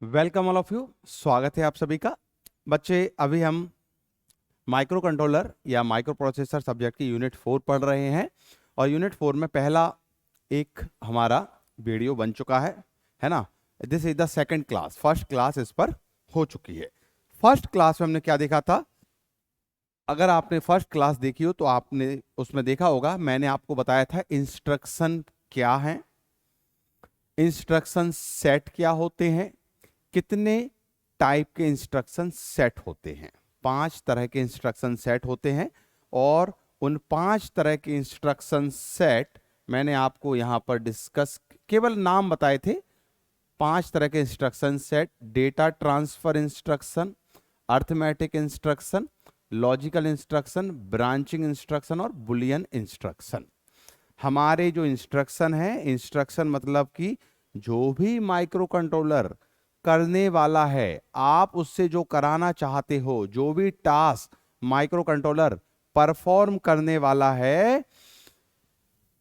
Welcome all of you. स्वागत है आप सभी का। बच्चे, अभी हम माइक्रो कंट्रोलर या माइक्रो प्रोसेसर सब्जेक्ट की यूनिट 4 पढ़ रहे हैं और यूनिट 4 में पहला एक हमारा वीडियो बन चुका है ना। This is the second class. First class इस पर हो चुकी है। फर्स्ट क्लास में हमने क्या देखा था? अगर आपने फर्स्ट क्लास देखी हो तो आपने उसमें देखा होगा, मैंने आपको बताया था इंस्ट्रक्शन क्या है, इंस्ट्रक्शन सेट क्या होते हैं, कितने टाइप के इंस्ट्रक्शन सेट होते हैं। 5 तरह के इंस्ट्रक्शन सेट होते हैं और उन 5 तरह के इंस्ट्रक्शन सेट मैंने आपको यहां पर डिस्कस, केवल नाम बताए थे। 5 तरह के instruction set: data transfer instruction, arithmetic instruction, logical instruction, branching instruction और बुलियन इंस्ट्रक्शन। हमारे जो इंस्ट्रक्शन है, इंस्ट्रक्शन मतलब कि जो भी माइक्रो कंट्रोलर करने वाला है, आप उससे जो कराना चाहते हो, जो भी टास्क माइक्रो कंट्रोलर परफॉर्म करने वाला है,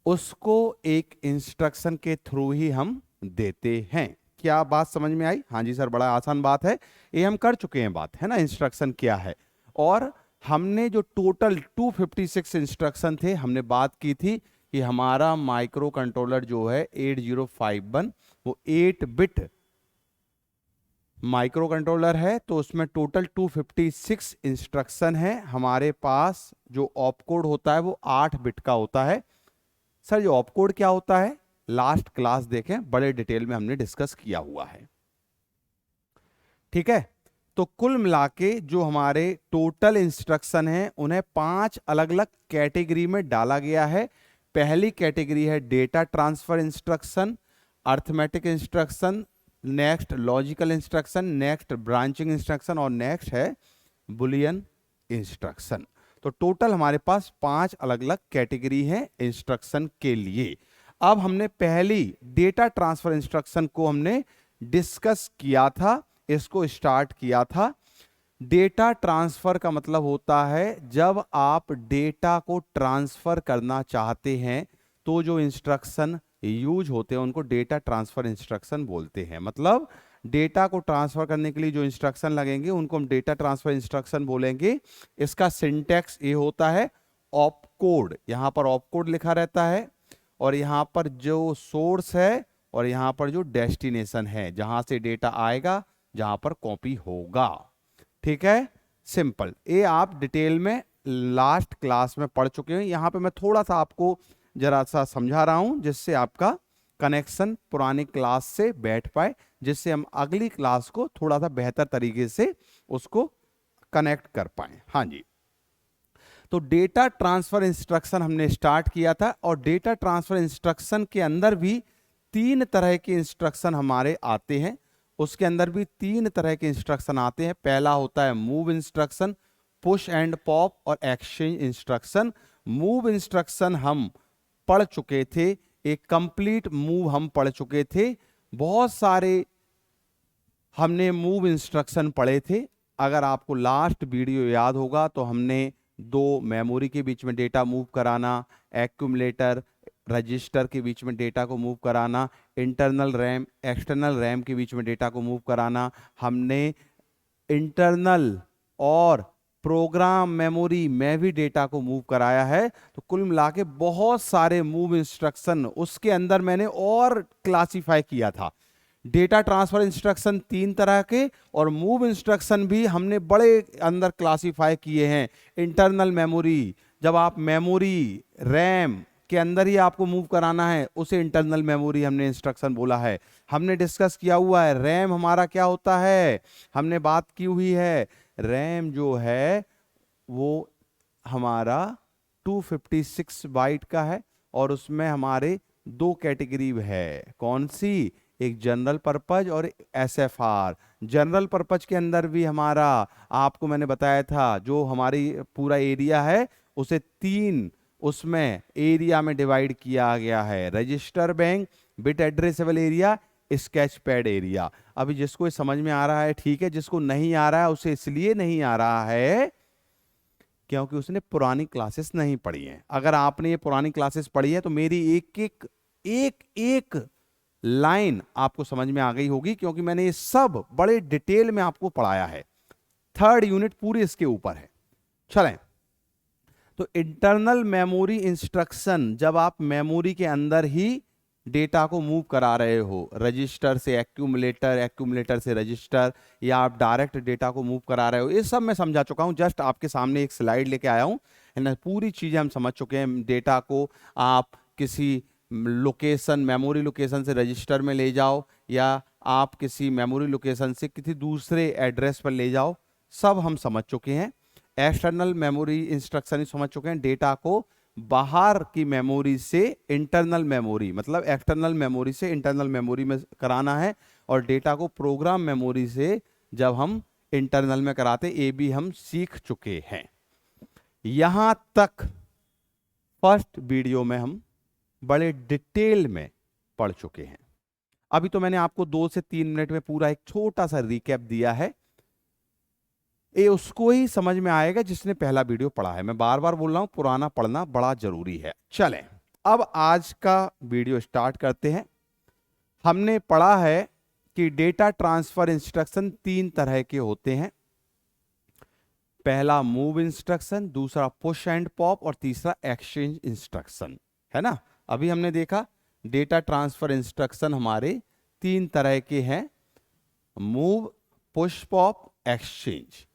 उसको एक इंस्ट्रक्शन के थ्रू ही हम देते हैं। क्या बात समझ में आई? हाँ जी सर, बड़ा आसान बात है, ये हम कर चुके हैं बात, है ना, इंस्ट्रक्शन क्या है। और हमने जो टोटल 256 इंस्ट्रक्शन थे, हमने बात की थी कि हमारा माइक्रो कंट्रोलर जो है 8051, वो 8 बिट माइक्रो कंट्रोलर है, तो उसमें टोटल 256 इंस्ट्रक्शन है। हमारे पास जो ऑपकोड होता है वो 8 बिट का होता है। सर, ये ऑपकोड क्या होता है? लास्ट क्लास देखें, बड़े डिटेल में हमने डिस्कस किया हुआ है। ठीक है, तो कुल मिला के जो हमारे टोटल इंस्ट्रक्शन हैं, उन्हें 5 अलग अलग कैटेगरी में डाला गया है। पहली कैटेगरी है data transfer instruction, arithmetic instruction, next logical instruction, next branching instruction और नेक्स्ट है बुलियन इंस्ट्रक्शन। तो टोटल हमारे पास 5 अलग अलग कैटेगरी है इंस्ट्रक्शन के लिए। अब हमने पहली डेटा ट्रांसफर इंस्ट्रक्शन को हमने डिस्कस किया था, इसको स्टार्ट किया था। डेटा ट्रांसफर का मतलब होता है जब आप डेटा को ट्रांसफर करना चाहते हैं तो जो इंस्ट्रक्शन यूज होते हैं उनको डेटा ट्रांसफर इंस्ट्रक्शन बोलते हैं। मतलब डेटा को ट्रांसफर करने के लिए जो इंस्ट्रक्शन लगेंगे उनको हम डेटा ट्रांसफर इंस्ट्रक्शन बोलेंगे। इसका सिंटैक्स ये होता है ऑपकोड, यहां पर ऑपकोड लिखा रहता है और यहां पर जो सोर्स है और यहां पर जो डेस्टिनेशन है, जहां से डेटा आएगा, जहां पर कॉपी होगा। ठीक है, सिंपल। ये आप डिटेल में लास्ट क्लास में पढ़ चुके हैं। यहां पे मैं थोड़ा सा आपको जरा सा समझा रहा हूं जिससे आपका कनेक्शन पुरानी क्लास से बैठ पाए, जिससे हम अगली क्लास को थोड़ा सा बेहतर तरीके से उसको कनेक्ट कर पाए। हाँ जी, तो डेटा ट्रांसफर इंस्ट्रक्शन हमने स्टार्ट किया था और डेटा ट्रांसफर इंस्ट्रक्शन के अंदर भी 3 तरह के इंस्ट्रक्शन हमारे आते हैं। उसके अंदर भी 3 तरह के इंस्ट्रक्शन आते हैं। पहला होता है move instruction, push and pop और एक्सचेंज इंस्ट्रक्शन। मूव इंस्ट्रक्शन हम पढ़ चुके थे, एक कंप्लीट मूव हम पढ़ चुके थे। बहुत सारे हमने मूव इंस्ट्रक्शन पढ़े थे। अगर आपको लास्ट वीडियो याद होगा तो हमने 2 मेमोरी के बीच में डेटा मूव कराना, एक्यूमुलेटर रजिस्टर के बीच में डेटा को मूव कराना, इंटरनल रैम एक्सटर्नल रैम के बीच में डेटा को मूव कराना, हमने इंटरनल और प्रोग्राम मेमोरी में भी डेटा को मूव कराया है। तो कुल मिला के बहुत सारे मूव इंस्ट्रक्शन उसके अंदर मैंने और क्लासिफाई किया था। डेटा ट्रांसफर इंस्ट्रक्शन 3 तरह के और मूव इंस्ट्रक्शन भी हमने बड़े अंदर क्लासिफाई किए हैं। इंटरनल मेमोरी, जब आप मेमोरी रैम के अंदर ही आपको मूव कराना है, उसे इंटरनल मेमोरी हमने इंस्ट्रक्शन बोला है। हमने डिस्कस किया हुआ है रैम हमारा क्या होता है, हमने बात की हुई है। रैम जो है वो हमारा 256 बाइट का है और उसमें हमारे 2 कैटेगरी है। कौन सी? एक जनरल पर्पज और एसएफआर। जनरल पर्पज के अंदर भी हमारा, आपको मैंने बताया था, जो हमारी पूरा एरिया है उसे 3 उसमें एरिया में डिवाइड किया गया है: register bank, bit addressable area, sketch pad area. अभी जिसको ये समझ में आ रहा है ठीक है, जिसको नहीं आ रहा है उसे इसलिए नहीं आ रहा है क्योंकि उसने पुरानी क्लासेस नहीं पढ़ी हैं। अगर आपने ये पुरानी क्लासेस पढ़ी है तो मेरी एक एक लाइन आपको समझ में आ गई होगी, क्योंकि मैंने ये सब बड़े डिटेल में आपको पढ़ाया है। थर्ड यूनिट पूरी इसके ऊपर है। चलें, तो इंटरनल मेमोरी इंस्ट्रक्शन, जब आप मेमोरी के अंदर ही डेटा को मूव करा रहे हो, रजिस्टर से एक्यूमुलेटर, एक्यूमुलेटर से रजिस्टर, या आप डायरेक्ट डेटा को मूव करा रहे हो, ये सब मैं समझा चुका हूं। जस्ट आपके सामने एक स्लाइड लेके आया हूं, है ना, पूरी चीजें हम समझ चुके हैं। डेटा को आप किसी लोकेशन, मेमोरी लोकेशन से रजिस्टर में ले जाओ, या आप किसी मेमोरी लोकेशन से किसी दूसरे एड्रेस पर ले जाओ, सब हम समझ चुके हैं। एक्सटर्नल मेमोरी इंस्ट्रक्शन समझ चुके हैं। डेटा को बाहर की मेमोरी से इंटरनल मेमोरी, मतलब एक्सटर्नल मेमोरी से इंटरनल मेमोरी में कराना है, और डेटा को प्रोग्राम मेमोरी से जब हम इंटरनल में कराते, ये भी हम सीख चुके हैं। यहां तक फर्स्ट वीडियो में हम बड़े डिटेल में पढ़ चुके हैं। अभी तो मैंने आपको 2 से 3 मिनट में पूरा एक छोटा सा रिकैप दिया है। ये उसको ही समझ में आएगा जिसने पहला वीडियो पढ़ा है। मैं बार बार बोल रहा हूं, पुराना पढ़ना बड़ा जरूरी है। चलें, अब आज का वीडियो स्टार्ट करते हैं। हमने पढ़ा है कि डेटा ट्रांसफर इंस्ट्रक्शन 3 तरह के होते हैं। पहला मूव इंस्ट्रक्शन, दूसरा पुश एंड पॉप, और तीसरा एक्सचेंज इंस्ट्रक्शन, है ना। अभी हमने देखा डेटा ट्रांसफर इंस्ट्रक्शन हमारे 3 तरह के हैं, move, push, pop, exchange.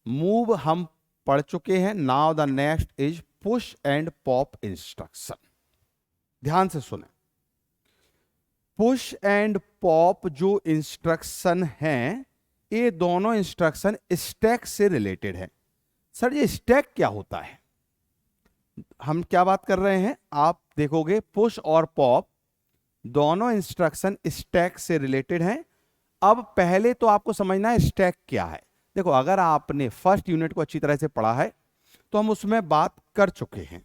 Move हम पढ़ चुके हैं। Now the next is push and pop instruction. ध्यान से सुने, पुश एंड पॉप जो इंस्ट्रक्शन हैं, ये दोनों इंस्ट्रक्शन स्टैक से रिलेटेड है। सर ये स्टैक क्या होता है? हम क्या बात कर रहे हैं, आप देखोगे पुश और पॉप दोनों इंस्ट्रक्शन स्टैक से रिलेटेड हैं। अब पहले तो आपको समझना है स्टैक क्या है। देखो, अगर आपने फर्स्ट यूनिट को अच्छी तरह से पढ़ा है तो हम उसमें बात कर चुके हैं।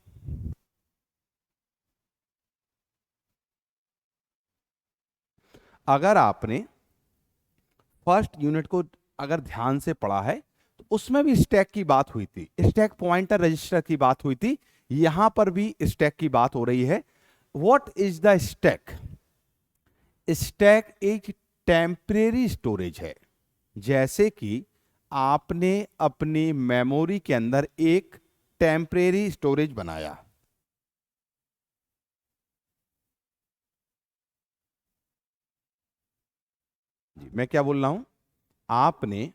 अगर आपने फर्स्ट यूनिट को अगर ध्यान से पढ़ा है तो उसमें भी स्टैक की बात हुई थी, स्टैक पॉइंटर रजिस्टर की बात हुई थी। यहां पर भी स्टैक की बात हो रही है। What is the stack? Stack एक टेम्परेरी स्टोरेज है। जैसे कि आपने अपनी मेमोरी के अंदर एक टेम्परेरी स्टोरेज बनाया, जी मैं क्या बोल रहा हूं, आपने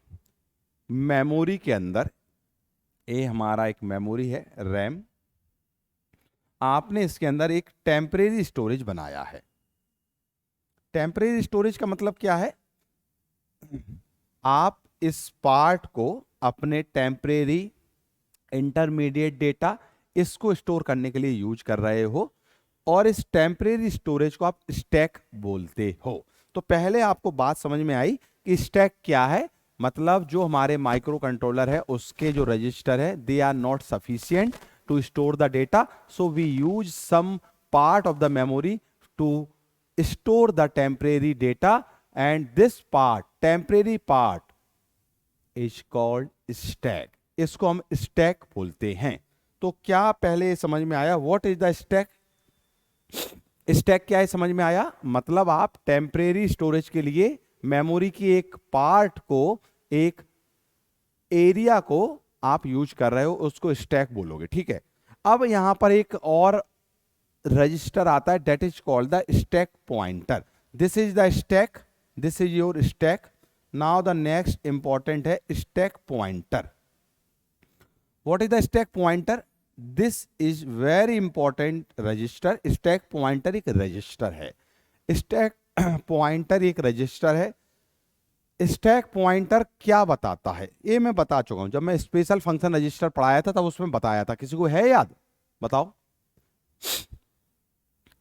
मेमोरी के अंदर, ये हमारा एक मेमोरी है रैम, आपने इसके अंदर एक टेम्परेरी स्टोरेज बनाया है। टेम्परेरी स्टोरेज का मतलब क्या है? आप इस पार्ट को अपने टेम्परेरी इंटरमीडिएट डेटा इसको स्टोर करने के लिए यूज कर रहे हो, और इस टेम्परेरी स्टोरेज को आप स्टैक बोलते हो। तो पहले आपको बात समझ में आई कि स्टैक क्या है। मतलब जो हमारे माइक्रो कंट्रोलर है उसके जो रजिस्टर है, they are not sufficient to store the data, so we use some part of the memory to store the temporary data, and this part, temporary part, is called stack. इसको हम stack बोलते हैं। तो क्या पहले समझ में आया what is the stack? Stack क्या है समझ में आया? मतलब आप टेम्परेरी स्टोरेज के लिए मेमोरी की एक पार्ट को, एक एरिया को आप यूज कर रहे हो, उसको स्टैक बोलोगे, ठीक है। अब यहां पर एक और रजिस्टर आता है, that is called the stack pointer. This is the stack, this is your stack. Now the next important है stack pointer. What is the stack pointer? This is very important register. Stack pointer एक register है। Stack pointer एक register है। Stack pointer क्या बताता है ये मैं बता चुका हूं, जब मैं स्पेशल फंक्शन रजिस्टर पढ़ाया था तब उसमें बताया था। किसी को है याद? बताओ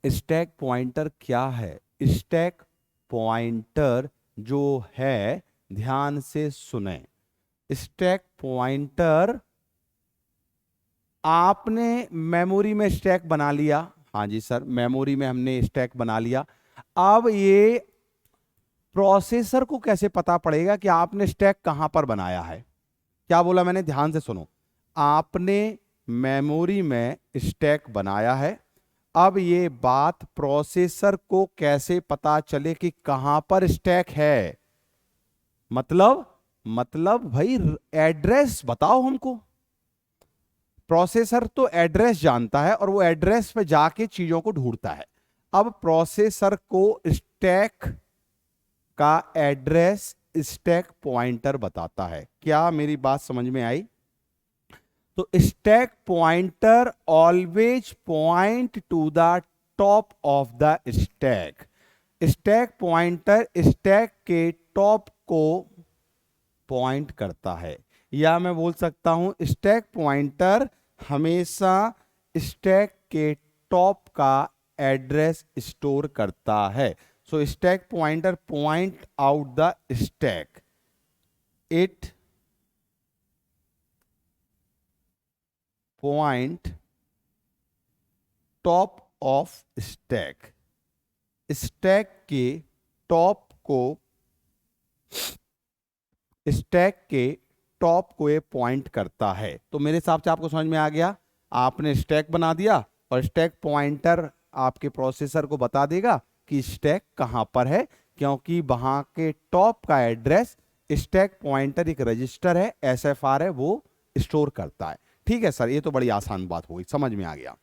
स्टैक पॉइंटर क्या है? स्टैक पॉइंटर जो है, ध्यान से सुने, स्टैक पॉइंटर, आपने मेमोरी में स्टैक बना लिया। हाँ जी सर, मेमोरी में हमने स्टैक बना लिया। अब ये प्रोसेसर को कैसे पता पड़ेगा कि आपने स्टैक कहां पर बनाया है? क्या बोला मैंने? ध्यान से सुनो। आपने मेमोरी में स्टैक बनाया है, अब ये बात प्रोसेसर को कैसे पता चले कि कहां पर स्टैक है, मतलब भाई एड्रेस बताओ हमको। प्रोसेसर तो एड्रेस जानता है और वो एड्रेस पे जाके चीजों को ढूंढता है। अब प्रोसेसर को स्टैक का एड्रेस स्टैक पॉइंटर बताता है। क्या मेरी बात समझ में आई? तो stack pointer always point two the top of the stack. Stack pointer stack के टॉप को पॉइंट करता है, या मैं बोल सकता हूं स्टैक पॉइंटर हमेशा स्टैक के टॉप का एड्रेस स्टोर करता है। सो stack pointer point out the stack, it point top of stack. Stack के टॉप को, स्टैक के टॉप को ये पॉइंट करता है। तो मेरे हिसाब से आपको समझ में आ गया। आपने स्टैक बना दिया और स्टैक पॉइंटर आपके प्रोसेसर को बता देगा कि स्टैक कहां पर है, क्योंकि वहां के टॉप का एड्रेस स्टैक पॉइंटर एक रजिस्टर है, एसएफआर है, वो स्टोर करता है। ठीक है सर, ये तो बड़ी आसान बात हो गई, समझ में आ गया।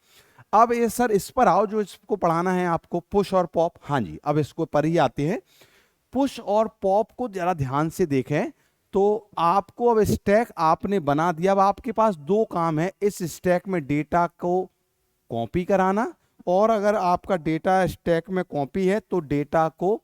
अब ये सर इस पर आओ जो इसको पढ़ाना है आपको, पुश और पॉप। हाँ जी, अब इसको पर ही आते हैं। पुश और पॉप को जरा ध्यान से देखें। तो आपको अब स्टैक आपने बना दिया। अब आपके पास दो काम है, इस स्टैक में डेटा को कॉपी कराना, और अगर आपका डेटा स्टैक में कॉपी है तो डेटा को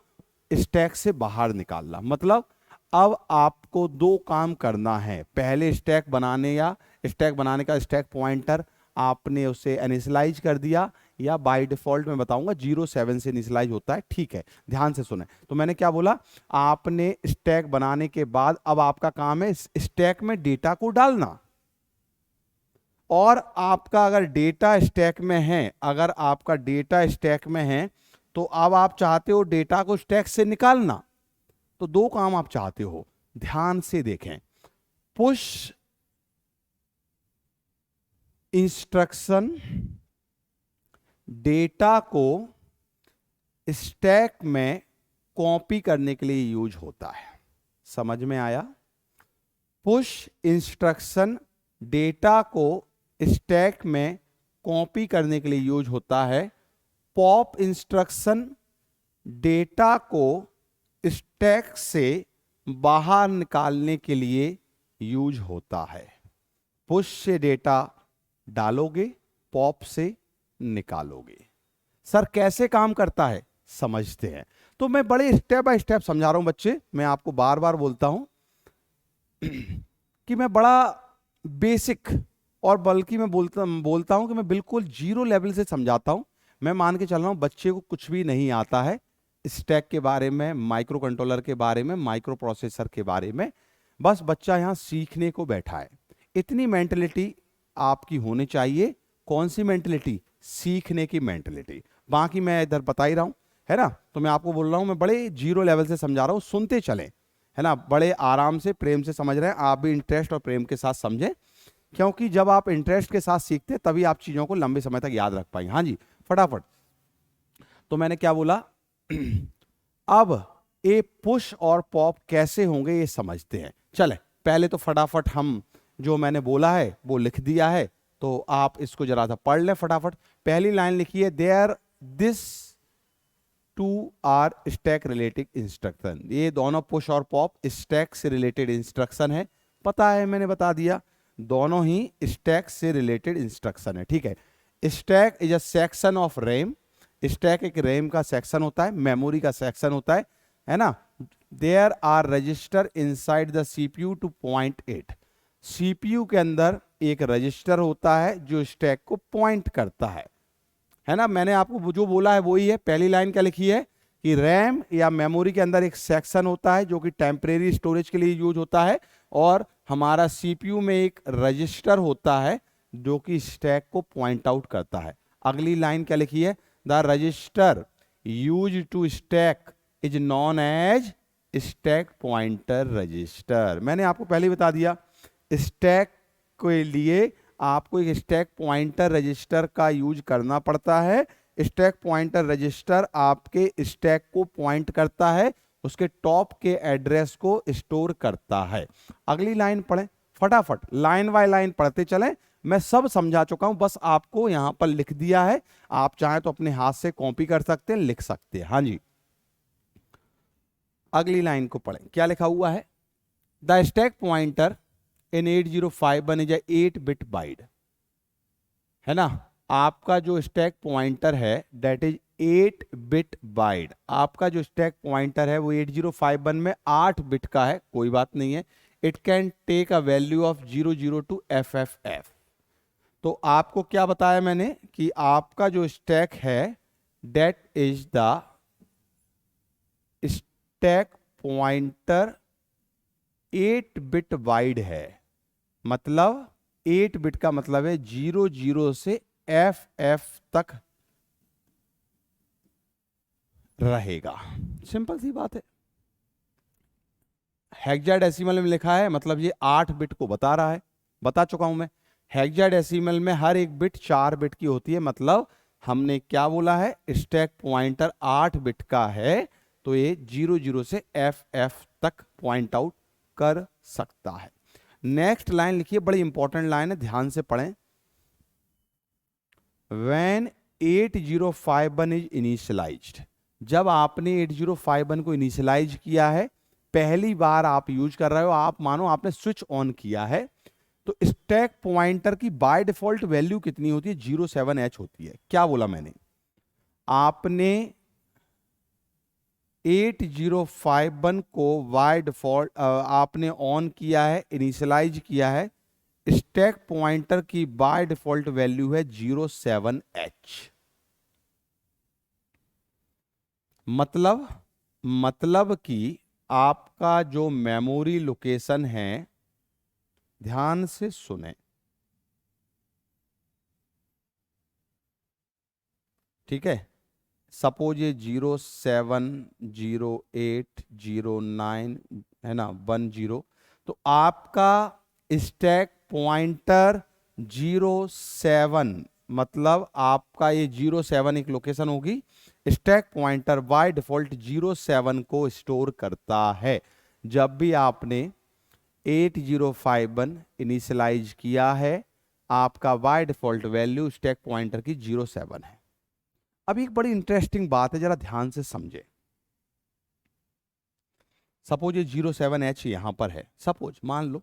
स्टैक से बाहर निकालना। मतलब अब आपको दो काम करना है। पहले स्टैक बनाने, या स्टैक बनाने का स्टैक पॉइंटर आपने उसे इनिशियलाइज कर दिया, या बाय डिफॉल्ट मैं बताऊंगा 07 से इनिशियलाइज होता है। ठीक है, ध्यान से सुने। तो मैंने क्या बोला, आपने स्टैक बनाने के बाद अब आपका काम है स्टैक में डेटा को डालना। और आपका अगर डेटा स्टैक में है, अगर आपका डेटा स्टैक में है, तो अब आप चाहते हो डेटा को स्टैक से निकालना। तो दो काम आप चाहते हो, ध्यान से देखें। पुश इंस्ट्रक्शन डेटा को स्टैक में कॉपी करने के लिए यूज होता है। समझ में आया? पुश इंस्ट्रक्शन डेटा को स्टैक में कॉपी करने के लिए यूज होता है। पॉप इंस्ट्रक्शन डेटा को स्टैक से बाहर निकालने के लिए यूज होता है। पुश से डेटा डालोगे, पॉप से निकालोगे। सर कैसे काम करता है, समझते हैं। तो मैं बड़े स्टेप बाय स्टेप समझा रहा हूं बच्चे। मैं आपको बार बार बोलता हूं कि मैं बड़ा बेसिक, और बल्कि मैं बोलता हूं कि मैं बिल्कुल जीरो लेवल से समझाता हूं। मैं मान के चल रहा हूं बच्चे को कुछ भी नहीं आता है स्टैक के बारे में, माइक्रो कंट्रोलर के बारे में, माइक्रो प्रोसेसर के बारे में। बस बच्चा यहां सीखने को बैठा है। इतनी मेंटलिटी आपकी होनी चाहिए। कौन सी मेंटलिटी? सीखने की मेंटलिटी। बाकी मैं इधर बता ही रहा हूं, है ना। तो मैं आपको बोल रहा हूं, मैं बड़े जीरो लेवल से समझा रहा हूं, सुनते चलें, है ना। बड़े आराम से, प्रेम से समझ रहे हैं। आप भी इंटरेस्ट और प्रेम के साथ समझें, क्योंकि जब आप इंटरेस्ट के साथ सीखते हैं तभी आप चीजों को लंबे समय तक याद रख पाएंगे। हाँ जी, फटाफट। तो मैंने क्या बोला अब ये पुश और पॉप कैसे होंगे ये समझते हैं। चले पहले तो फटाफट हम जो मैंने बोला है वो लिख दिया है, तो आप इसको जरा सा पढ़ लें फटाफट। पहली लाइन लिखिए, there this two are stack related instruction. ये दोनों पुश और पॉप स्टैक से रिलेटेड इंस्ट्रक्शन है। पता है, मैंने बता दिया, दोनों ही स्टैक से रिलेटेड इंस्ट्रक्शन है। ठीक है। Stack is a section of RAM. Stack एक रैम का सेक्शन होता है, मेमोरी का सेक्शन होता है ना। There are register inside the CPU to point it. CPU के अंदर एक रजिस्टर होता है जो स्टैक को पॉइंट करता है ना। मैंने आपको जो बोला है वही है। पहली लाइन क्या लिखी है कि रैम या मेमोरी के अंदर एक सेक्शन होता है जो कि टेम्परेरी स्टोरेज के लिए यूज होता है, और हमारा सीपीयू में एक रजिस्टर होता है जो कि स्टैक को पॉइंट आउट करता है। अगली लाइन क्या लिखी है, the register use to stack is known as stack pointer register. मैंने आपको पहले बता दिया, स्टैक के लिए आपको एक स्टैक पॉइंटर रजिस्टर का यूज करना पड़ता है। स्टैक पॉइंटर रजिस्टर आपके स्टैक को पॉइंट करता है, उसके टॉप के एड्रेस को स्टोर करता है। अगली लाइन पढ़ें फटाफट, लाइन बाय लाइन पढ़ते चलें। मैं सब समझा चुका हूं, बस आपको यहां पर लिख दिया है। आप चाहें तो अपने हाथ से कॉपी कर सकते हैं, लिख सकते हैं। हाँ जी, अगली लाइन को पढ़ें, क्या लिखा हुआ है? The stack pointer in 8051 is 8 bit byte, है ना। आपका जो स्टैक पॉइंटर है दैट इज 8 बिट बाइट। आपका जो स्टैक पॉइंटर है वो 8051 में 8 बिट का है, कोई बात नहीं है। It can take a value of 00 to FFF। तो आपको क्या बताया मैंने कि आपका जो स्टैक है that is the stack pointer 8 bit wide है। मतलब 8 बिट का मतलब है 00 से FF तक रहेगा। सिंपल सी बात है। हेक्साडेसिमल में लिखा है मतलब ये 8 बिट को बता रहा है, बता चुका हूं मैं। हेक्साडेसिमल में हर एक बिट 4 बिट की होती है। मतलब हमने क्या बोला है, स्टैक पॉइंटर 8 बिट का है, तो ये 00 से FF तक पॉइंट आउट कर सकता है। नेक्स्ट लाइन लिखिए, बड़ी इंपॉर्टेंट लाइन है, ध्यान से पढ़ें। When 8051 इज इनिशियलाइज्ड, जब आपने 8051 को इनिशियलाइज किया है, पहली बार आप यूज कर रहे हो, आप मानो आपने स्विच ऑन किया है, तो स्टैक पॉइंटर की बाय डिफॉल्ट वैल्यू कितनी होती है? 07H होती है। क्या बोला मैंने? आपने 8051 को बाय डिफॉल्ट आपने ऑन किया है, इनिशियलाइज किया है, स्टैक पॉइंटर की बाय डिफॉल्ट वैल्यू है 07H। मतलब कि आपका जो मेमोरी लोकेशन है, ध्यान से सुने, ठीक है। सपोज ये 07, 08, 09 है ना, 10, तो आपका स्टैक पॉइंटर 07, मतलब आपका ये 07 एक लोकेशन होगी। स्टैक पॉइंटर बाय डिफॉल्ट 07 को स्टोर करता है। जब भी आपने 8051 इनिशियलाइज किया है, आपका by default value stack pointer की 07 है। अब एक बड़ी इंटरेस्टिंग बात है, जरा ध्यान से समझे। सपोज ये 07H यहां पर है, सपोज मान लो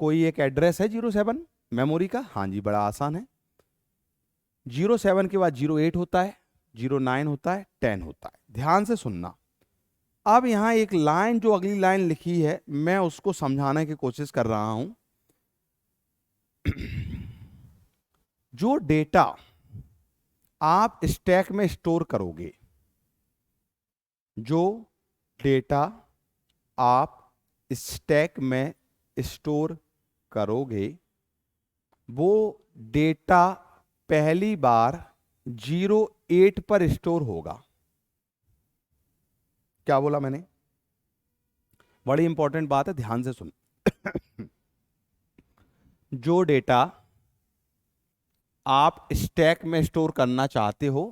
कोई एक एड्रेस है 07 मेमोरी का। हाँ जी, बड़ा आसान है। 07 के बाद 08 होता है, 09 होता है, 10 होता है। ध्यान से सुनना। अब यहां एक लाइन, जो अगली लाइन लिखी है, मैं उसको समझाने की कोशिश कर रहा हूं। जो डेटा आप स्टैक में स्टोर करोगे, जो डेटा आप स्टैक में स्टोर करोगे, वो डेटा पहली बार 08 पर स्टोर होगा। क्या बोला मैंने? बड़ी इंपॉर्टेंट बात है, ध्यान से सुन। जो डेटा आप स्टैक में स्टोर करना चाहते हो,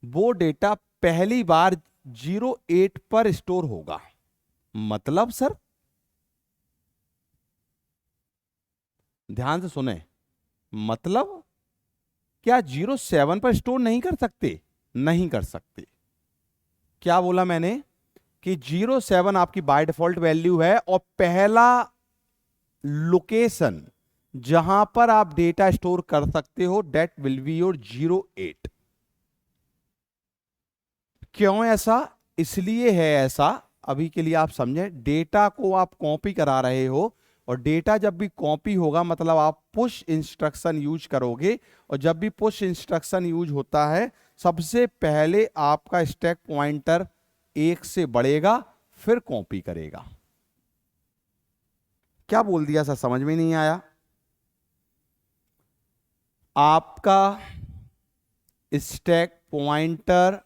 वो डेटा पहली बार 08 पर स्टोर होगा। मतलब सर, ध्यान से सुने, मतलब क्या 07 पर स्टोर नहीं कर सकते? नहीं कर सकते। क्या बोला मैंने? कि 07 आपकी बाय डिफॉल्ट वैल्यू है, और पहला लोकेशन जहां पर आप डेटा स्टोर कर सकते हो दैट विल बी योर 08। क्यों ऐसा? इसलिए है ऐसा, अभी के लिए आप समझें। डेटा को आप कॉपी करा रहे हो, और डेटा जब भी कॉपी होगा मतलब आप पुश इंस्ट्रक्शन यूज करोगे, और जब भी पुश इंस्ट्रक्शन यूज होता है, सबसे पहले आपका स्टैक पॉइंटर 1 से बढ़ेगा, फिर कॉपी करेगा। क्या बोल दिया सर, समझ में नहीं आया? आपका स्टैक पॉइंटर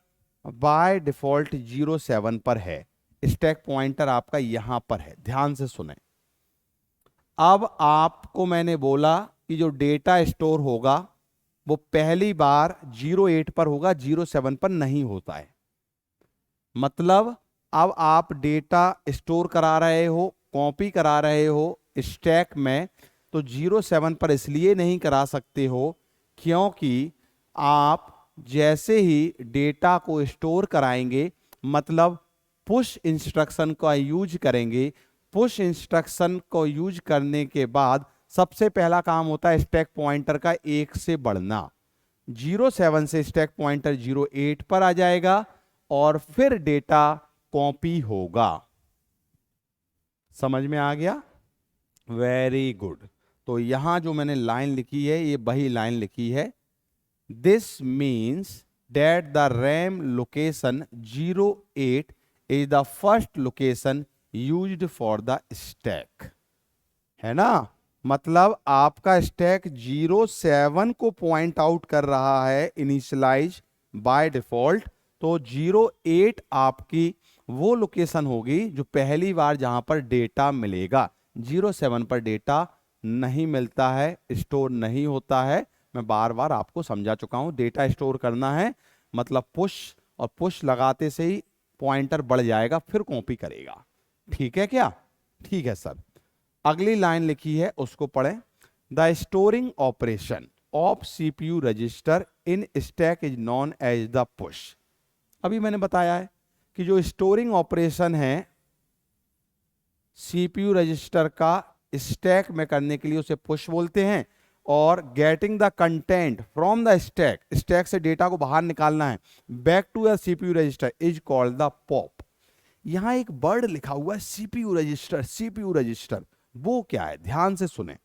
बाय डिफॉल्ट 07 पर है। स्टैक पॉइंटर आपका यहां पर है, ध्यान से सुने। अब आपको मैंने बोला कि जो डेटा स्टोर होगा वो पहली बार 08 पर होगा, 07 पर नहीं होता है। मतलब अब आप डेटा स्टोर करा रहे हो, कॉपी करा रहे हो स्टैक में, तो 07 पर इसलिए नहीं करा सकते हो क्योंकि आप जैसे ही डेटा को स्टोर कराएंगे, मतलब पुश इंस्ट्रक्शन का यूज करेंगे, पुश इंस्ट्रक्शन को यूज करने के बाद सबसे पहला काम होता है स्टैक पॉइंटर का 1 से बढ़ना। 07 से स्टैक पॉइंटर 08 पर आ जाएगा और फिर डेटा कॉपी होगा। समझ में आ गया? Very good. तो यहां जो मैंने लाइन लिखी है ये वही लाइन लिखी है, this means that the RAM location 08 is the first location used for the stack, है ना। मतलब आपका स्टैक 07 को पॉइंट आउट कर रहा है इनिशियलाइज बाय डिफॉल्ट, तो 08 आपकी वो लोकेशन होगी जो पहली बार जहां पर डेटा मिलेगा। 07 पर डेटा नहीं मिलता है, स्टोर नहीं होता है। मैं बार बार आपको समझा चुका हूं, डेटा स्टोर करना है मतलब पुश, और पुश लगाते से ही पॉइंटर बढ़ जाएगा, फिर कॉपी करेगा। ठीक है क्या? ठीक है सर। अगली लाइन लिखी है उसको पढ़ें। The storing operation of CPU register in stack is known as the push. अभी मैंने बताया है कि जो स्टोरिंग ऑपरेशन है सीपीयू रजिस्टर का स्टैक में करने के लिए उसे पुश बोलते हैं, और getting the content from the stack, stack से डेटा को बाहर निकालना है back to the CPU register is called the pop. यहां एक वर्ड लिखा हुआ है सीपीयू रजिस्टर, सीपीयू रजिस्टर, वो क्या है? ध्यान से सुने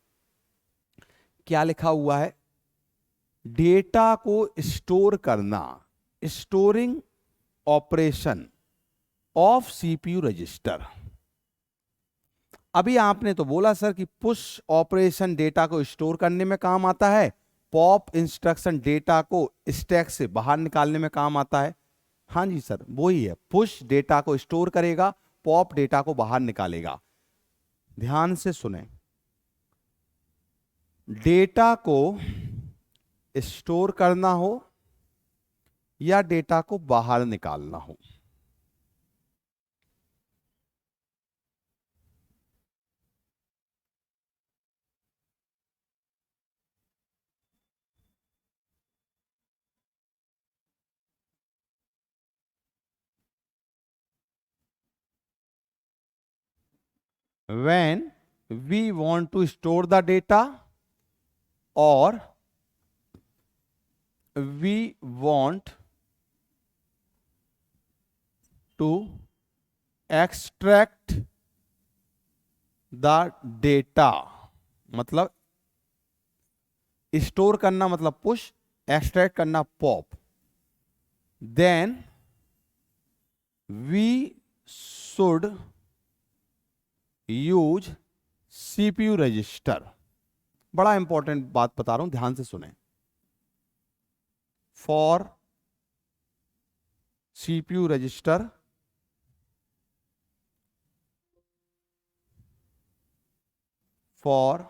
क्या लिखा हुआ है। डेटा को स्टोर करना, storing operation of CPU register. अभी आपने तो बोला सर कि पुश ऑपरेशन डेटा को स्टोर करने में काम आता है, पॉप इंस्ट्रक्शन डेटा को स्टैक से बाहर निकालने में काम आता है। हाँ जी सर, वो ही है। पुश डेटा को स्टोर करेगा, पॉप डेटा को बाहर निकालेगा। ध्यान से सुने, डेटा को स्टोर करना हो या डेटा को बाहर निकालना हो, when we want to store the data or we want to extract the data, मतलब स्टोर करना मतलब पुश, एक्सट्रैक्ट करना pop, then we should use CPU register. बड़ा इंपॉर्टेंट बात बता रहा हूं, ध्यान से सुने। For CPU register for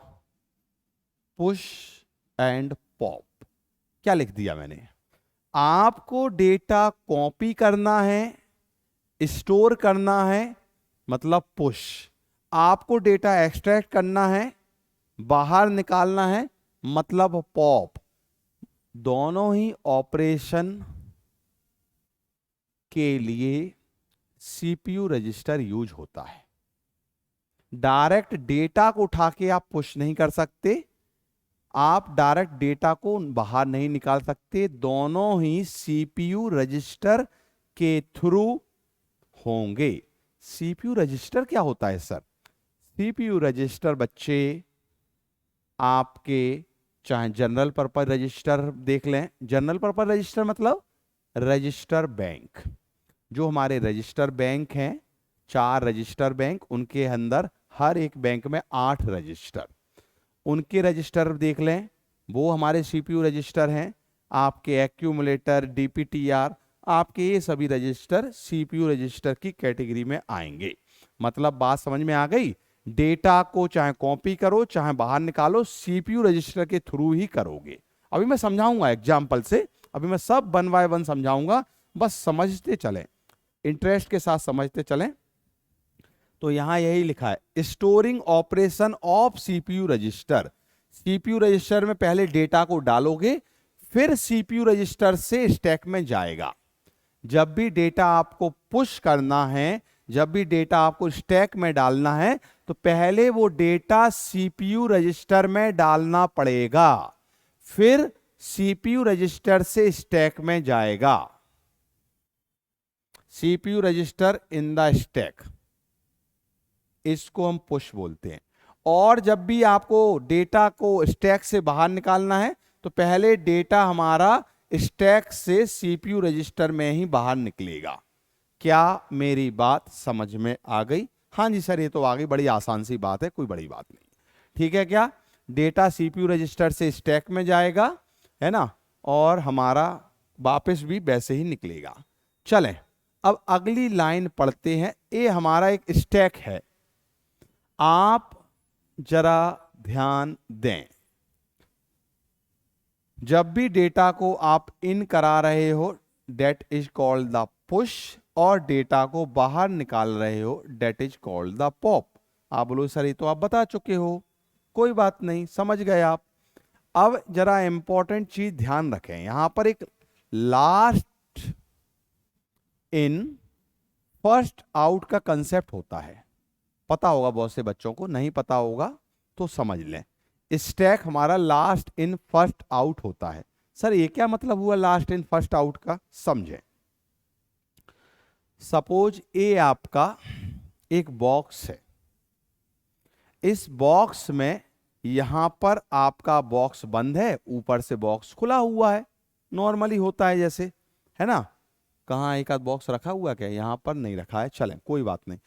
push and pop. क्या लिख दिया मैंने? आपको डेटा कॉपी करना है, स्टोर करना है मतलब पुश, आपको डेटा एक्सट्रैक्ट करना है, बाहर निकालना है मतलब पॉप। दोनों ही ऑपरेशन के लिए सीपीयू रजिस्टर यूज होता है। डायरेक्ट डेटा को उठा के आप पुश नहीं कर सकते, आप डायरेक्ट डेटा को बाहर नहीं निकाल सकते, दोनों ही सीपीयू रजिस्टर के थ्रू होंगे। सीपीयू रजिस्टर क्या होता है सर? सीपीयू रजिस्टर बच्चे आपके चाहे जनरल पर्पज रजिस्टर देख लें, जनरल पर्पज रजिस्टर मतलब रजिस्टर बैंक। जो हमारे रजिस्टर बैंक हैं, 4 रजिस्टर बैंक, उनके अंदर हर एक बैंक में 8 रजिस्टर, उनके रजिस्टर देख लें, वो हमारे सीपीयू रजिस्टर हैं। आपके एक्यूमुलेटर, डीपीटीआर, आपके ये सभी रजिस्टर सीपीयू रजिस्टर की कैटेगरी में आएंगे। मतलब बात समझ में आ गई? डेटा को चाहे कॉपी करो चाहे बाहर निकालो सीपीयू रजिस्टर के थ्रू ही करोगे। अभी मैं समझाऊंगा एग्जाम्पल से, अभी मैं सब 1 बाय 1 समझाऊंगा, बस समझते चलें, इंटरेस्ट के साथ समझते चलें। तो यहां यही लिखा है storing operation of CPU register. CPU register में पहले डेटा को डालोगे, फिर सीपीयू रजिस्टर से स्टैक में जाएगा। जब भी डेटा आपको पुश करना है, जब भी डेटा आपको स्टैक में डालना है, तो पहले वो डेटा सीपीयू रजिस्टर में डालना पड़ेगा, फिर सीपीयू रजिस्टर से स्टैक में जाएगा। CPU register in the stack, इसको हम पुश बोलते हैं। और जब भी आपको डेटा को स्टैक से बाहर निकालना है, तो पहले डेटा हमारा स्टैक से सीपीयू रजिस्टर में ही बाहर निकलेगा। क्या मेरी बात समझ में आ गई? हाँ जी सर, ये तो आ गई, बड़ी आसान सी बात है, कोई बड़ी बात नहीं। ठीक है, क्या डेटा सीपीयू रजिस्टर से स्टैक में जाएगा, है ना, और हमारा वापस भी वैसे ही निकलेगा। चलें अब अगली लाइन पढ़ते हैं। ये हमारा एक स्टैक है, आप जरा ध्यान दें। जब भी डेटा को आप इन करा रहे हो, that is called the push, और डेटा को बाहर निकाल रहे हो, that is called the pop. आप बोलो सर ये तो आप बता चुके हो, कोई बात नहीं, समझ गए आप। अब जरा इंपॉर्टेंट चीज ध्यान रखें, यहां पर एक लास्ट इन फर्स्ट आउट का कंसेप्ट होता है। पता होगा बहुत से बच्चों को, नहीं पता होगा तो समझ लें। स्टैक हमारा लास्ट इन फर्स्ट आउट होता है। सर ये क्या मतलब हुआ लास्ट इन फर्स्ट आउट का? समझें। सपोज ये आपका एक बॉक्स है, इस बॉक्स में यहां पर आपका बॉक्स बंद है, ऊपर से बॉक्स खुला हुआ है, नॉर्मली होता है जैसे, है ना। कहाँ एक आध बॉक्स रखा हुआ क्या? यहां पर नहीं रखा है, चलें कोई बात नहीं।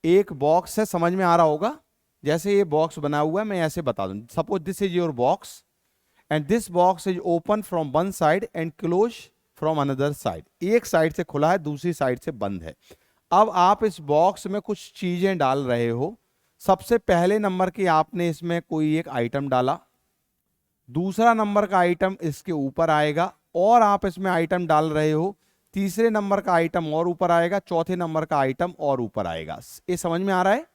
एक बॉक्स है, समझ में आ रहा होगा, जैसे ये बॉक्स बना हुआ है, मैं ऐसे बता दूं। Suppose this is your box and this box is open from one side and close from another side. एक साइड से खुला है, दूसरी साइड से बंद है। अब आप इस बॉक्स में कुछ चीजें डाल रहे हो। सबसे पहले नंबर की आपने इसमें कोई एक आइटम डाला, दूसरा नंबर का आइटम इसके ऊपर आएगा, और आप इसमें आइटम डाल रहे हो, तीसरे नंबर का आइटम और ऊपर आएगा, चौथे नंबर का आइटम और ऊपर आएगा। ये समझ में आ रहा है?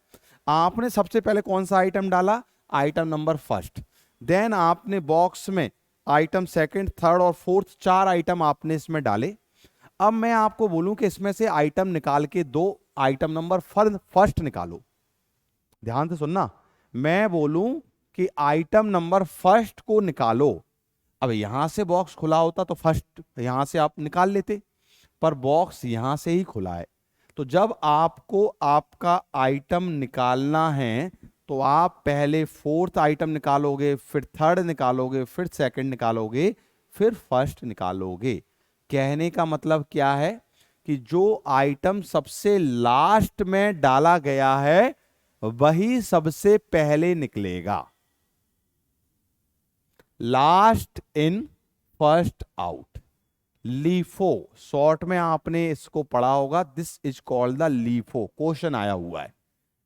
आपने सबसे पहले कौन सा आइटम डाला? Item number first. देन आपने बॉक्स में आइटम सेकंड, थर्ड और फोर्थ, 4 आइटम आपने इसमें डाले। अब मैं आपको बोलूं कि इसमें से आइटम निकाल के दो, आइटम नंबर फर्स्ट निकालो। ध्यान से सुनना, मैं बोलूं कि आइटम नंबर फर्स्ट को निकालो। अब यहां से बॉक्स खुला होता तो फर्स्ट यहां से आप निकाल लेते, पर बॉक्स यहां से ही खुला है। तो जब आपको आपका आइटम निकालना है, तो आप पहले फोर्थ आइटम निकालोगे, फिर थर्ड निकालोगे, फिर सेकंड निकालोगे, फिर फर्स्ट निकालोगे। कहने का मतलब क्या है कि जो आइटम सबसे लास्ट में डाला गया है वही सबसे पहले निकलेगा। Last in first out, LIFO, short में आपने इसको पढ़ा होगा, this is called the LIFO. Question आया हुआ है,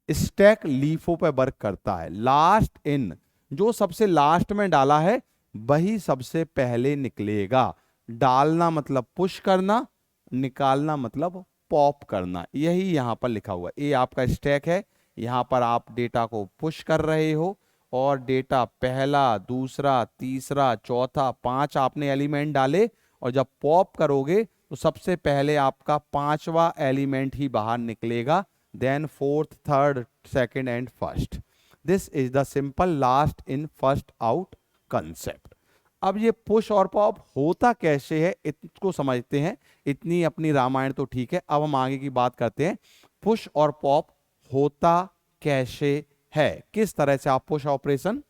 स्टैक लीफो पे वर्क करता है। लास्ट इन, जो सबसे लास्ट में डाला है वही सबसे पहले निकलेगा। डालना मतलब पुश करना, निकालना मतलब पॉप करना, यही यहां पर लिखा हुआ है। ये आपका स्टैक है, यहां पर आप डेटा को पुश कर रहे हो, और डेटा पहला, दूसरा, तीसरा, चौथा, 5 आपने एलिमेंट डाले, और जब पॉप करोगे तो सबसे पहले आपका 5वां एलिमेंट ही बाहर निकलेगा, then fourth, third, second and first. This is the simple last in first out concept. अब ये पुश और पॉप होता कैसे है इसको समझते हैं। इतनी अपनी रामायण तो ठीक है, अब हम आगे की बात करते हैं। पुश और पॉप होता कैसे है, किस तरह से आप पुश ऑपरेशन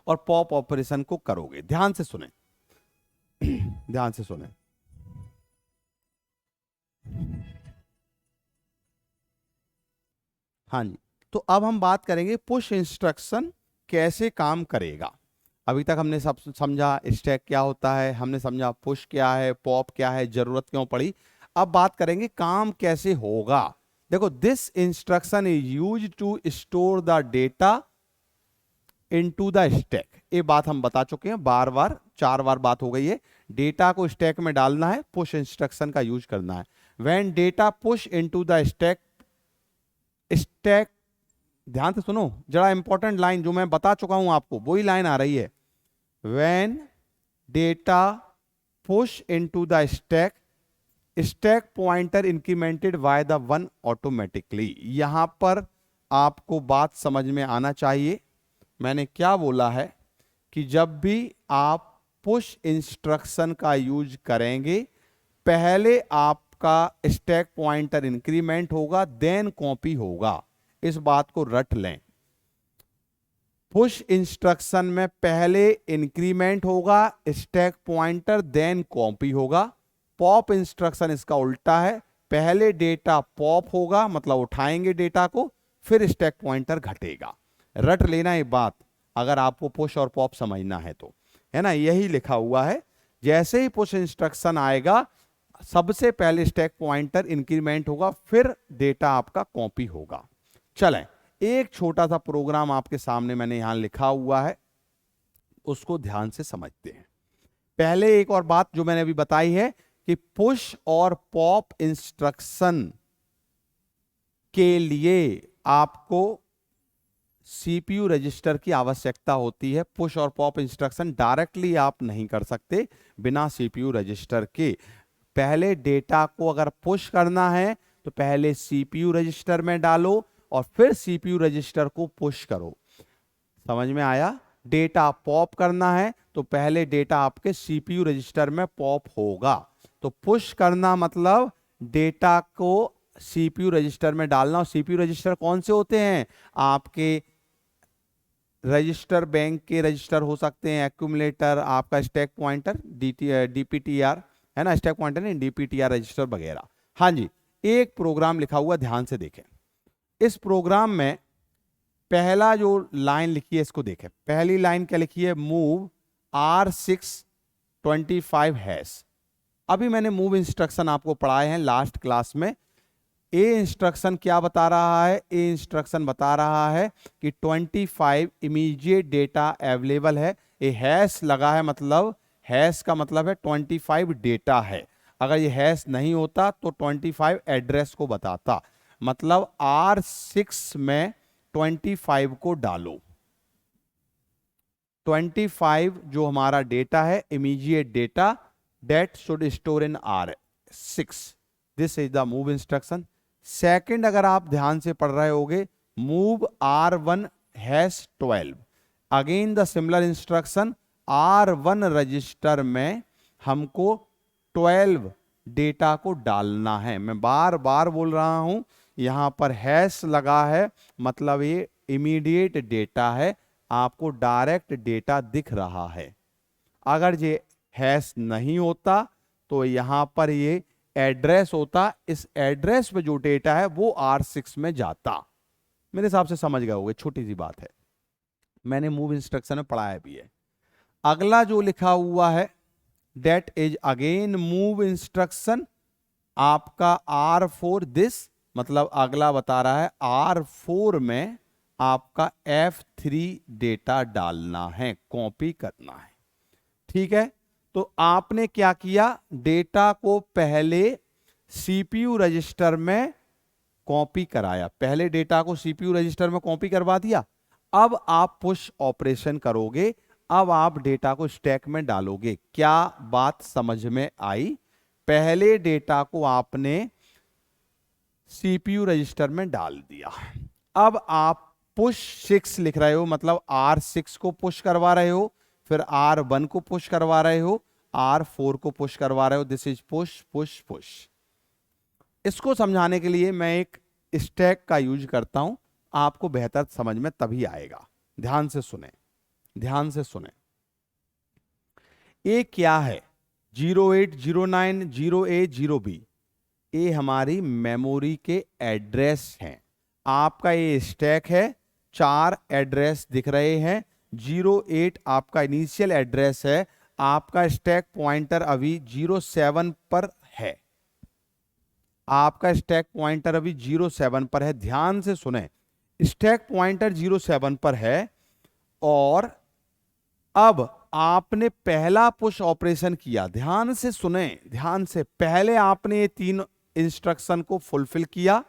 और पॉप ऑपरेशन को करोगे। ध्यान से सुने, ध्यान से सुने। हाँ जी, तो अब हम बात करेंगे पुश इंस्ट्रक्शन कैसे काम करेगा। अभी तक हमने सब समझा स्टैक क्या होता है, हमने समझा पुश क्या है, पॉप क्या है, जरूरत क्यों पड़ी। अब बात करेंगे काम कैसे होगा। देखो, this instruction is use to store the data into the stack. ये बात हम बता चुके हैं बार बार, 4 बार बात हो गई है। डेटा को स्टैक में डालना है, पुश इंस्ट्रक्शन का यूज करना है। When data push into the stack, stack, ध्यान से सुनो जरा, इंपॉर्टेंट लाइन जो मैं बता चुका हूं आपको वही लाइन आ रही है। When data push into the stack, stack pointer incremented by the 1 automatically. यहां पर आपको बात समझ में आना चाहिए। मैंने क्या बोला है कि जब भी आप पुश इंस्ट्रक्शन का यूज करेंगे, पहले आपका स्टैक पॉइंटर इंक्रीमेंट होगा, देन कॉपी होगा। इस बात को रट लें। पुश इंस्ट्रक्शन में पहले इंक्रीमेंट होगा स्टैक पॉइंटर, देन कॉपी होगा। पॉप इंस्ट्रक्शन इसका उल्टा है, पहले डेटा पॉप होगा, मतलब उठाएंगे डेटा को, फिर स्टैक पॉइंटर घटेगा। रट लेना ये बात, अगर आपको पुश और पॉप समझना है तो, है ना, यही लिखा हुआ है। जैसे ही पुश इंस्ट्रक्शन आएगा, सबसे पहले स्टैक पॉइंटर इंक्रीमेंट होगा, फिर डेटा आपका कॉपी होगा। चलें, एक छोटा सा प्रोग्राम आपके सामने मैंने यहां लिखा हुआ है, उसको ध्यान से समझते हैं। पहले एक और बात जो मैंने अभी बताई है कि पुश और पॉप इंस्ट्रक्शन के लिए आपको सीपीयू रजिस्टर की आवश्यकता होती है। पुश और पॉप इंस्ट्रक्शन डायरेक्टली आप नहीं कर सकते बिना सीपीयू रजिस्टर के। पहले डेटा को अगर पुश करना है तो पहले सीपीयू रजिस्टर में डालो और फिर सीपीयू रजिस्टर को पुश करो। समझ में आया? डेटा पॉप करना है तो पहले डेटा आपके सीपीयू रजिस्टर में पॉप होगा। तो पुश करना मतलब डेटा को सीपीयू रजिस्टर में डालना। और सीपीयू रजिस्टर कौन से होते हैं? आपके रजिस्टर बैंक के रजिस्टर हो सकते हैं, एक्यूमुलेटर, आपका स्टैक पॉइंटर, डीपीटीआर, है ना, स्टैक पॉइंटर नहीं, डीपीटीआर रजिस्टर वगैरह। हाँ जी, एक प्रोग्राम लिखा हुआ, ध्यान से देखें। इस प्रोग्राम में पहला जो लाइन लिखी है इसको देखें। पहली लाइन क्या लिखी है? Move R625#। अभी मैंने मूव इंस्ट्रक्शन आपको पढ़ाए हैं लास्ट क्लास में। ए इंस्ट्रक्शन क्या बता रहा है? ए इंस्ट्रक्शन बता रहा है कि 25 इमीडिएट डेटा अवेलेबल है। ये हैश लगा है, मतलब हैश का मतलब है 25 डेटा है। अगर ये हैश नहीं होता तो 25 एड्रेस को बताता। मतलब R6 में 25 को डालो। 25 जो हमारा डेटा है, immediate data, that should store in R6. This is the move instruction. Second, अगर आप ध्यान से पढ़ रहे होगे, move R1#12। Again the similar instruction, R1 register में हमको 12 डेटा को डालना है। मैं बार बार बोल रहा हूं, यहां पर हैश लगा है, मतलब ये इमीडिएट डेटा है, आपको डायरेक्ट डेटा दिख रहा है। अगर ये हैश नहीं होता तो यहां पर ये एड्रेस होता। इस एड्रेस पे जो डेटा है वो R6 में जाता। मेरे हिसाब से समझ गए होगे, छोटी सी बात है, मैंने मूव इंस्ट्रक्शन में पढ़ाया भी है। अगला जो लिखा हुआ है, that is again move instruction, आपका R4 दिस, मतलब अगला बता रहा है R4 में आपका F3 डेटा डालना है, कॉपी करना है। ठीक है, तो आपने क्या किया? डेटा को पहले सीपीयू रजिस्टर में कॉपी कराया, पहले डेटा को सीपीयू रजिस्टर में कॉपी करवा दिया। अब आप पुश ऑपरेशन करोगे, अब आप डेटा को स्टैक में डालोगे। क्या बात समझ में आई? पहले डेटा को आपने सीपीयू रजिस्टर में डाल दिया, अब आप पुश 6 लिख रहे हो, मतलब R6 को पुश करवा रहे हो, फिर R1 को पुश करवा रहे हो, R4 को पुश करवा रहे हो। This is push push push. इसको समझाने के लिए मैं एक स्टैक का यूज करता हूं, आपको बेहतर समझ में तभी आएगा। ध्यान से सुने, ध्यान से सुने। ये क्या है? 0809 0A 0B, ये हमारी मेमोरी के एड्रेस हैं। आपका ये स्टैक है, 4 एड्रेस दिख रहे हैं। 08 आपका इनिशियल एड्रेस है, आपका स्टैक पॉइंटर अभी 07 पर है। आपका स्टैक पॉइंटर अभी 07 पर है। ध्यान से सुने, स्टैक पॉइंटर 07 पर है और अब आपने पहला पुश ऑपरेशन किया। ध्यान से सुने, ध्यान से, पहले आपने ये 3 इंस्ट्रक्शन को फुलफिल किया।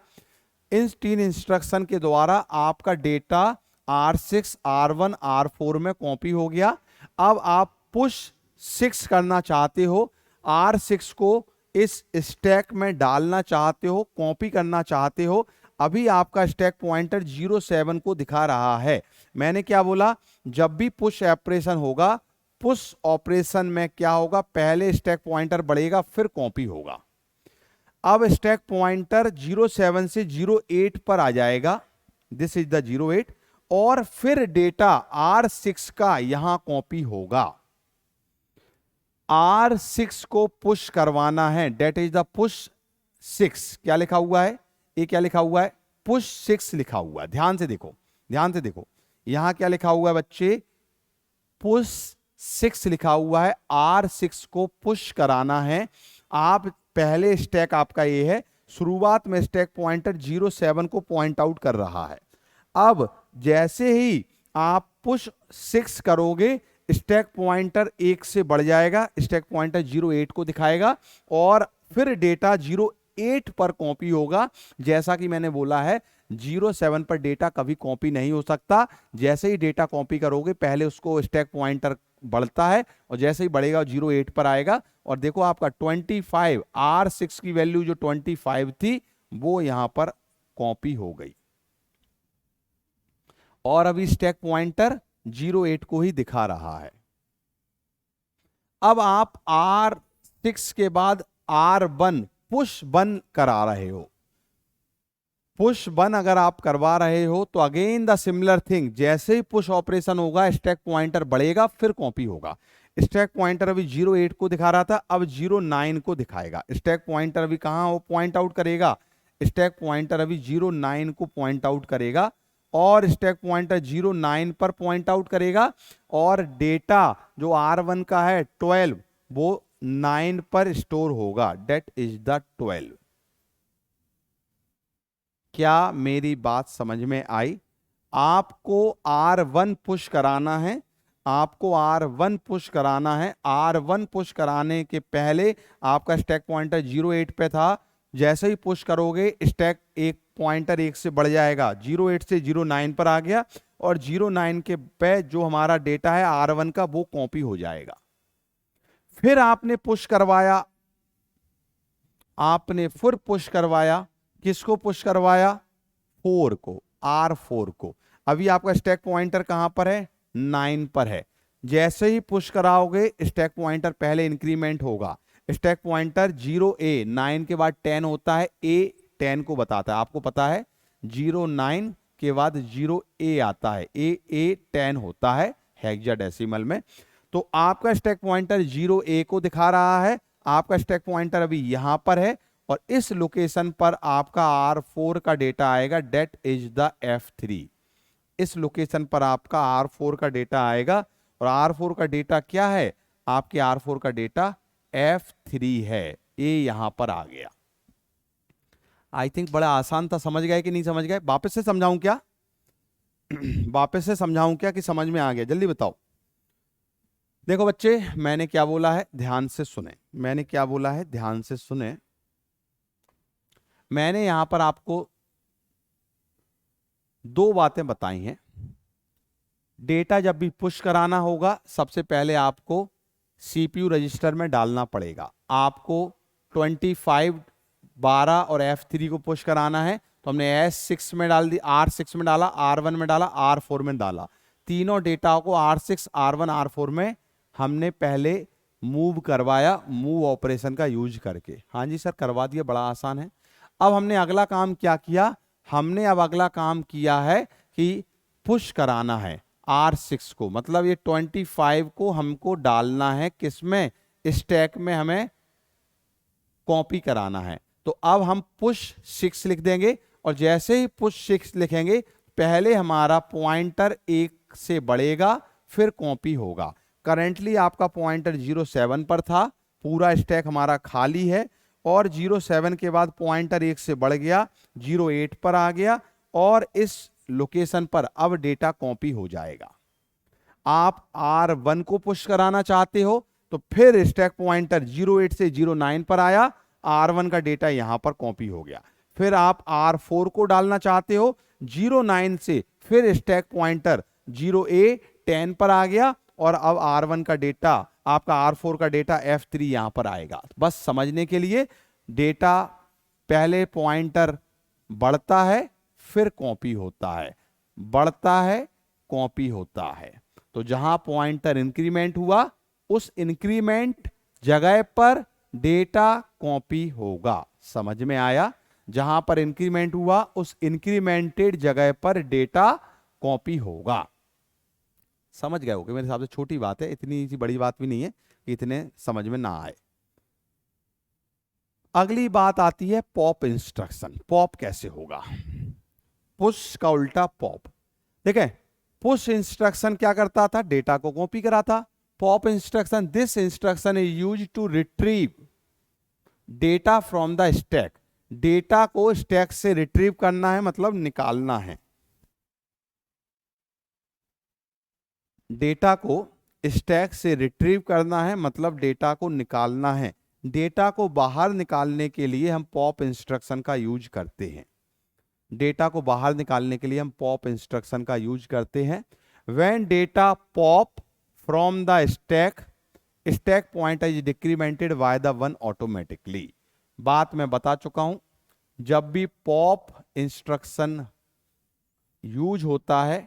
इन 3 इंस्ट्रक्शन के द्वारा आपका डेटा R6, R1, R4 में कॉपी हो गया। अब आप पुश 6 करना चाहते हो, R6 को इस स्टैक में डालना चाहते हो, कॉपी करना चाहते हो। अभी आपका स्टैक पॉइंटर 07 को दिखा रहा है। मैंने क्या बोला, जब भी पुश ऑपरेशन होगा, पुश ऑपरेशन में क्या होगा, पहले स्टैक पॉइंटर बढ़ेगा फिर कॉपी होगा। अब स्टैक पॉइंटर 07 से 08 पर आ जाएगा, दिस इज द 08, और फिर डेटा R6 का यहां कॉपी होगा। R6 को पुश करवाना है, डेट इज द पुश 6। क्या लिखा हुआ है, ये क्या लिखा हुआ है, पुश 6 लिखा हुआ है। ध्यान से देखो, ध्यान से देखो, यहां क्या लिखा हुआ है बच्चे, पुश 6 लिखा हुआ है। R6 को पुश कराना है। आप पहले स्टैक आपका ये है, शुरुआत में स्टैक पॉइंटर 07 को पॉइंट आउट कर रहा है। अब जैसे ही आप पुश 6 करोगे, स्टैक पॉइंटर 1 से बढ़ जाएगा, स्टैक पॉइंटर 08 को दिखाएगा और फिर डेटा 08 पर कॉपी होगा। जैसा कि मैंने बोला है, 07 पर डेटा कभी कॉपी नहीं हो सकता। जैसे ही डेटा कॉपी करोगे, पहले उसको स्टैक पॉइंटर बढ़ता है और जैसे ही बढ़ेगा 08 पर आएगा। और देखो आपका 25, R6 की वैल्यू जो 25 थी वो यहां पर कॉपी हो गई और अभी स्टैक पॉइंटर 08 को ही दिखा रहा है। अब आप R6 के बाद R1 पुश 1 करा रहे हो। पुश 1 अगर आप करवा रहे हो तो अगेन द सिमिलर थिंग, जैसे ही पुश ऑपरेशन होगा स्टैक पॉइंटर बढ़ेगा फिर कॉपी होगा। स्टैक पॉइंटर अभी 08 को दिखा रहा था, अब 09 को दिखाएगा। स्टैक पॉइंटर अभी कहां वो पॉइंट आउट करेगा, स्टैक पॉइंटर अभी 09 को पॉइंट आउट करेगा और स्टैक पॉइंटर 09 पर पॉइंट आउट करेगा और डेटा जो R1 का है 12 वो 9 पर स्टोर होगा, डेट इज द 12। क्या मेरी बात समझ में आई? आपको R1 पुश कराना है, आपको R1 पुश कराना है। R1 पुश कराने के पहले आपका स्टैक पॉइंटर 08 पे था, जैसे ही पुश करोगे स्टैक एक पॉइंटर 1 से बढ़ जाएगा, 08 से 09 पर आ गया और 09 के पे जो हमारा डेटा है R1 का वो कॉपी हो जाएगा। फिर आपने पुश करवाया, आपने फिर पुश करवाया, किसको पुश करवाया, 4 को, R4 को। अभी आपका स्टैक पॉइंटर कहां पर है, 9 पर है। जैसे ही पुश कराओगे स्टैक पॉइंटर पहले इंक्रीमेंट होगा। स्टैक पॉइंटर 0A, 9 के बाद 10 होता है, A 10 को बताता है, आपको पता है 09 के बाद 0A आता है, A 10 होता है हेक्साडेसिमल में। तो आपका स्टैक पॉइंटर 0A को दिखा रहा है। आपका स्टैक पॉइंटर अभी यहां पर है और इस लोकेशन पर आपका R4 का डेटा आएगा, डेट इज द F3। इस लोकेशन पर आपका R4 का डेटा आएगा और R4 का डेटा क्या है, आपके R4 का डेटा F3 है। ये यहां पर आ गया। आई थिंक बड़ा आसान था, समझ गए कि नहीं समझ गए? वापस से समझाऊं क्या? वापस से समझाऊं क्या कि समझ में आ गया? जल्दी बताओ। देखो बच्चे, मैंने क्या बोला है, ध्यान से सुने। मैंने क्या बोला है, ध्यान से सुने। मैंने यहां पर आपको 2 बातें बताई हैं। डेटा जब भी पुश कराना होगा, सबसे पहले आपको सीपीयू रजिस्टर में डालना पड़ेगा। आपको 25, 12 और F3 को पुश कराना है, तो हमने S6 में डाल दी, R6 में डाला, R1 में डाला, R4 में डाला। तीनों डेटा को R6, R1, R4 में हमने पहले मूव करवाया, मूव ऑपरेशन का यूज करके। हाँ जी सर, करवा दिया, बड़ा आसान है। अब हमने अगला काम क्या किया, हमने अब अगला काम किया है कि पुश कराना है R6 को, मतलब ये 25 को हमको डालना है किसमें, स्टैक में हमें कॉपी कराना है। तो अब हम पुश 6 लिख देंगे और जैसे ही पुश 6 लिखेंगे, पहले हमारा पॉइंटर 1 से बढ़ेगा फिर कॉपी होगा। करेंटली आपका पॉइंटर 07 पर था, पूरा स्टैक हमारा खाली है और 07 के बाद पॉइंटर 1 से बढ़ गया, 08 पर आ गया और इस लोकेशन पर अब डेटा कॉपी हो जाएगा। आप R1 को पुश कराना चाहते हो तो फिर स्टैक पॉइंटर 08 से 09 पर आया, R1 का डेटा यहां पर कॉपी हो गया। फिर आप R4 को डालना चाहते हो, 09 से फिर स्टैक पॉइंटर 0A10 पर आ गया और अब R1 का डेटा, आपका R4 का डेटा F3 यहां पर आएगा। बस समझने के लिए, डेटा पहले पॉइंटर बढ़ता है फिर कॉपी होता है, बढ़ता है कॉपी होता है। तो जहां पॉइंटर इंक्रीमेंट हुआ उस इंक्रीमेंट जगह पर डेटा कॉपी होगा। समझ में आया? जहां पर इंक्रीमेंट हुआ उस इंक्रीमेंटेड जगह पर डेटा कॉपी होगा। समझ गए होगे, मेरे हिसाब से छोटी बात है, इतनी सी बड़ी बात भी नहीं है कि इतने समझ में ना आए। अगली बात आती है पॉप इंस्ट्रक्शन। पॉप कैसे होगा? पुश का उल्टा पॉप। देखें, पुश इंस्ट्रक्शन क्या करता था? डेटा को कॉपी कराता। Pop instruction, this instruction is used to retrieve data from the stack. Data को स्टैक से रिट्रीव करना है, मतलब निकालना है। डेटा को स्टैक से रिट्रीव करना है, मतलब डेटा को निकालना है। डेटा को बाहर निकालने के लिए हम पॉप इंस्ट्रक्शन का यूज करते हैं। डेटा को बाहर निकालने के लिए हम पॉप इंस्ट्रक्शन का यूज करते हैं। When data pop from the stack, stack pointer is डिक्रीमेंटेड by the 1 automatically. बात मैं बता चुका हूं, जब भी पॉप इंस्ट्रक्शन यूज होता है,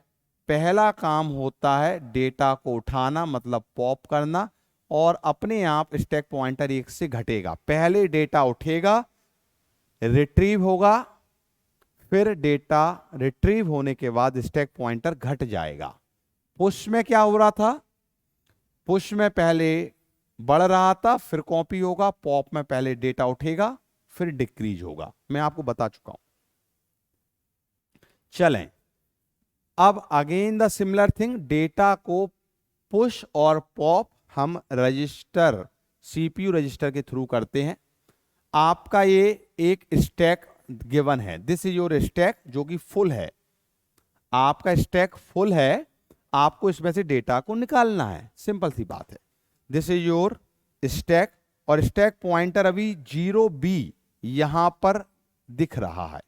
पहला काम होता है डेटा को उठाना, मतलब पॉप करना, और अपने आप स्टैक पॉइंटर 1 से घटेगा। पहले डेटा उठेगा, रिट्रीव होगा, फिर डेटा रिट्रीव होने के बाद स्टैक पॉइंटर घट जाएगा। पुश में क्या हो रहा था? पुश में पहले बढ़ रहा था फिर कॉपी होगा। पॉप में पहले डेटा उठेगा फिर डिक्रीज होगा। मैं आपको बता चुका हूं। चलें, अब again the similar thing, data को पुश और पॉप हम रजिस्टर, सीपीयू रजिस्टर के थ्रू करते हैं। आपका ये एक स्टैक गिवन है, दिस इज योर स्टैक, जो कि फुल है। आपका स्टैक फुल है, आपको इसमें से डेटा को निकालना है। सिंपल सी बात है। दिस इज योर स्टैक, और स्टैक पॉइंटर अभी 0B यहां पर दिख रहा है।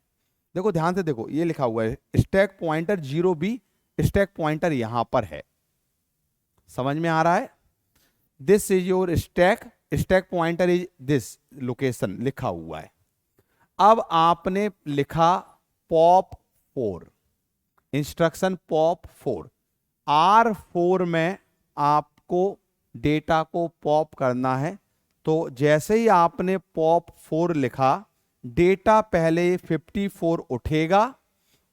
देखो ध्यान से देखो, ये लिखा हुआ है stack pointer 0B, stack pointer यहां पर है। समझ में आ रहा है? This is your stack, stack pointer is this location लिखा हुआ है। अब आपने लिखा पॉप 4, इंस्ट्रक्शन पॉप 4। R4 में आपको डेटा को पॉप करना है, तो जैसे ही आपने पॉप 4 लिखा, डेटा पहले 54 उठेगा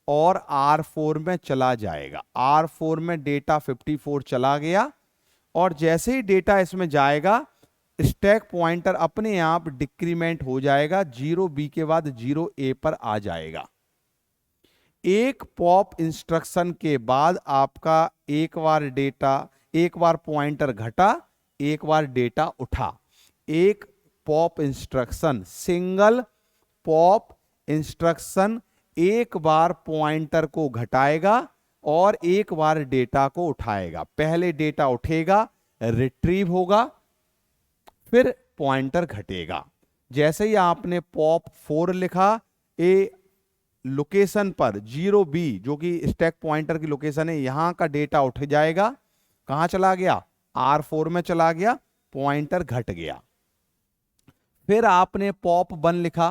और R4 में चला जाएगा। R4 में डेटा 54 चला गया, और जैसे ही डेटा इसमें जाएगा स्टैक पॉइंटर अपने आप डिक्रीमेंट हो जाएगा, 0B के बाद 0A पर आ जाएगा। एक पॉप इंस्ट्रक्शन के बाद आपका एक बार पॉइंटर घटा, एक बार डेटा उठा। एक pop instruction, single pop instruction एक बार पॉइंटर को घटाएगा और एक बार डेटा को उठाएगा। पहले डेटा उठेगा, रिट्रीव होगा, फिर पॉइंटर घटेगा। जैसे ही आपने पॉप 4 लिखा, ए लोकेशन पर 0B, जो कि स्टैक पॉइंटर की लोकेशन है, यहां का डेटा उठ जाएगा। कहां चला गया? R4 में चला गया, पॉइंटर घट गया। फिर आपने पॉप 1 लिखा।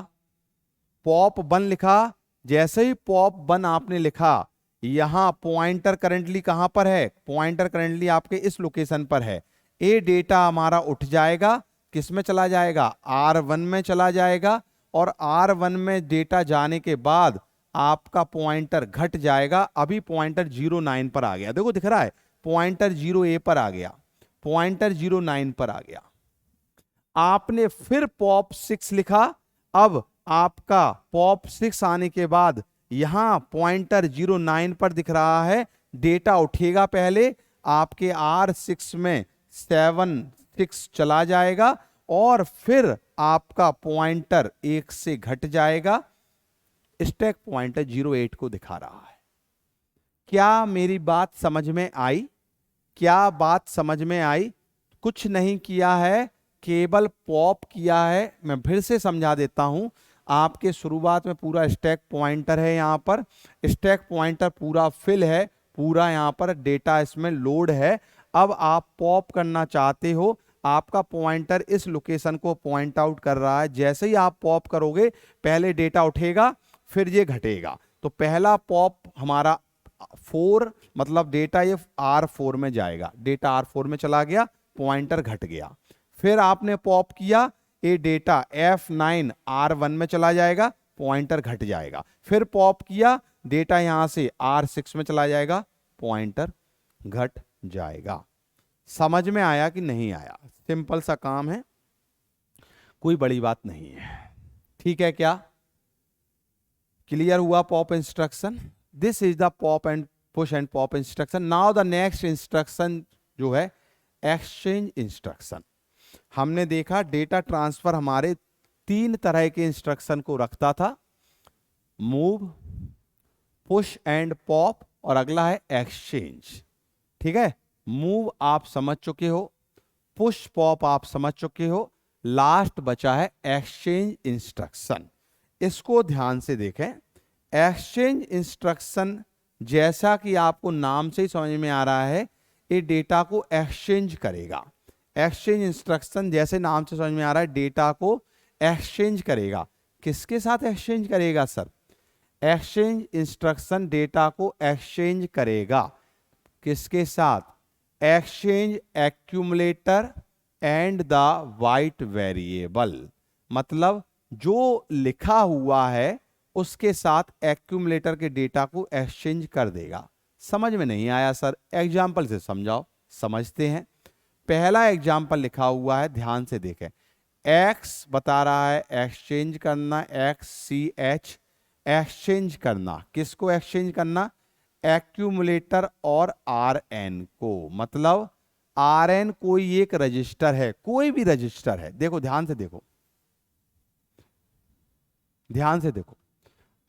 पॉप 1 लिखा, जैसे ही पॉप 1 आपने लिखा, यहां पॉइंटर करंटली कहां पर है? पॉइंटर करंटली आपके इस लोकेशन पर है। ए डेटा हमारा उठ जाएगा, किस में चला जाएगा? R1 में चला जाएगा, और R1 में डेटा जाने के बाद आपका पॉइंटर घट जाएगा। अभी पॉइंटर 09 पर आ गया, देखो दिख रहा है, पॉइंटर 0A पर आ गया, पॉइंटर 09 पर आ गया। आपने फिर पॉप 6 लिखा। अब आपका पॉप 6 आने के बाद यहां पॉइंटर 09 पर दिख रहा है, डेटा उठेगा। पहले आपके R6 में 76 चला जाएगा, और फिर आपका पॉइंटर 1 से घट जाएगा। स्टैक पॉइंटर 08 को दिखा रहा है। क्या मेरी बात समझ में आई? क्या बात समझ में आई? कुछ नहीं किया है, केवल पॉप किया है। मैं फिर से समझा देता हूं। आपके शुरुआत में पूरा स्टैक पॉइंटर है, यहां पर स्टैक पॉइंटर पूरा फिल है, पूरा यहां पर डेटा इसमें लोड है। अब आप पॉप करना चाहते हो, आपका पॉइंटर इस लोकेशन को पॉइंट आउट कर रहा है। जैसे ही आप पॉप करोगे पहले डेटा उठेगा, फिर ये घटेगा। तो पहला पॉप हमारा 4, मतलब डेटा ये R4 में जाएगा। डेटा R4 में चला गया, पॉइंटर घट गया। फिर आपने पॉप किया, ये डेटा F9 R1 में चला जाएगा, पॉइंटर घट जाएगा। फिर पॉप किया, डेटा यहां से R6 में चला जाएगा, पॉइंटर घट जाएगा। समझ में आया कि नहीं आया? सिंपल सा काम है, कोई बड़ी बात नहीं है। ठीक है क्या? क्लियर हुआ pop instruction? This is the pop and push and pop instruction. Now the next instruction जो है एक्सचेंज इंस्ट्रक्शन। हमने देखा डेटा ट्रांसफर हमारे 3 तरह के इंस्ट्रक्शन को रखता था, मूव, पुश एंड पॉप, और अगला है एक्सचेंज। ठीक है, मूव आप समझ चुके हो, पुश पॉप आप समझ चुके हो, लास्ट बचा है एक्सचेंज इंस्ट्रक्शन। इसको ध्यान से देखें। एक्सचेंज इंस्ट्रक्शन जैसा कि आपको नाम से ही समझ में आ रहा है, ये डेटा को एक्सचेंज करेगा। एक्सचेंज इंस्ट्रक्शन जैसे नाम से समझ में आ रहा है, डेटा को एक्सचेंज करेगा। किसके साथ एक्सचेंज करेगा सर? एक्सचेंज इंस्ट्रक्शन डेटा को एक्सचेंज करेगा। किसके साथ? Exchange accumulator and the white variable. मतलब जो लिखा हुआ है उसके साथ एक्यूमुलेटर के डेटा को एक्सचेंज कर देगा। समझ में नहीं आया सर? एग्जाम्पल से समझाओ। समझते हैं। पहला एग्जाम्पल लिखा हुआ है, ध्यान से देखें। एक्स बता रहा है एक्सचेंज करना, XCH एक्सचेंज करना। किसको एक्सचेंज करना? एक्यूमुलेटर और RN को। मतलब RN कोई एक रजिस्टर है, कोई भी रजिस्टर है। देखो ध्यान से देखो, ध्यान से देखो।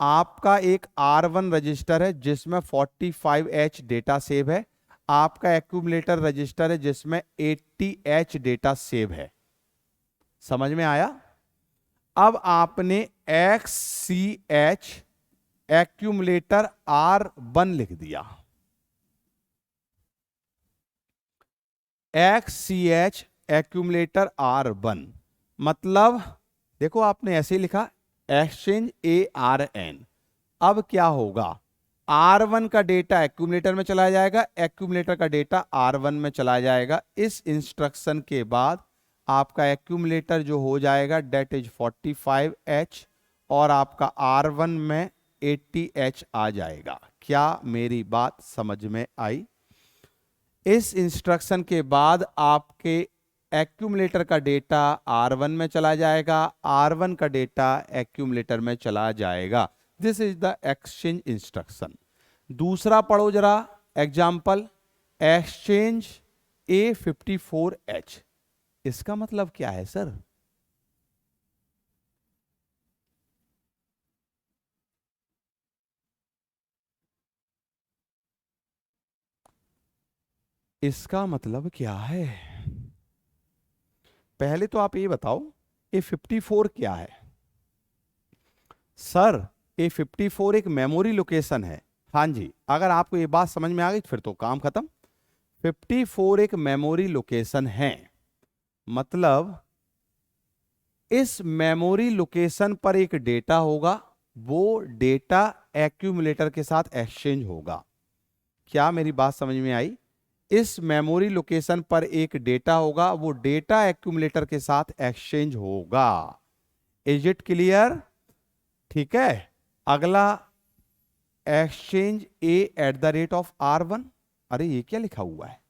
आपका एक R1 रजिस्टर है जिसमें 45H डेटा सेव है। आपका एक्यूमुलेटर रजिस्टर है जिसमें 80H डेटा सेव है। समझ में आया? अब आपने XCH एक्यूमुलेटर R1 लिख दिया। XCH एक्यूमुलेटर R1 मतलब देखो आपने ऐसे ही लिखा एक्सचेंज ARN। अब क्या होगा? R1 का डेटा एक्यूमुलेटर में चला जाएगा, एक्यूमुलेटर का डेटा R1 में चला जाएगा। इस इंस्ट्रक्शन के बाद आपका एक्यूमुलेटर जो हो जाएगा डेट इज 45H और आपका R1 में 80H आ जाएगा। क्या मेरी बात समझ में आई? इस इंस्ट्रक्शन के बाद आपके एक्यूमुलेटर का डेटा R1 में चला जाएगा, R1 का डेटा एक्यूमुलेटर में चला जाएगा। This is the exchange instruction. दूसरा पढ़ो जरा एग्जाम्पल, एक्सचेंज A54H। इसका मतलब क्या है सर? इसका मतलब क्या है? पहले तो आप ये बताओ A54 क्या है? सर A54 एक मेमोरी लोकेशन है। हाँ जी, अगर आपको ये बात समझ में आ गई फिर तो काम खत्म। 54 एक मेमोरी लोकेशन है, मतलब इस मेमोरी लोकेशन पर एक डेटा होगा, वो डेटा एक्यूमुलेटर के साथ एक्सचेंज होगा। क्या मेरी बात समझ में आई? इस मेमोरी लोकेशन पर एक डेटा होगा, वो डेटा एक्यूमुलेटर के साथ एक्सचेंज होगा। Is it clear? ठीक है। अगला एक्सचेंज A@R1। अरे ये क्या लिखा हुआ है?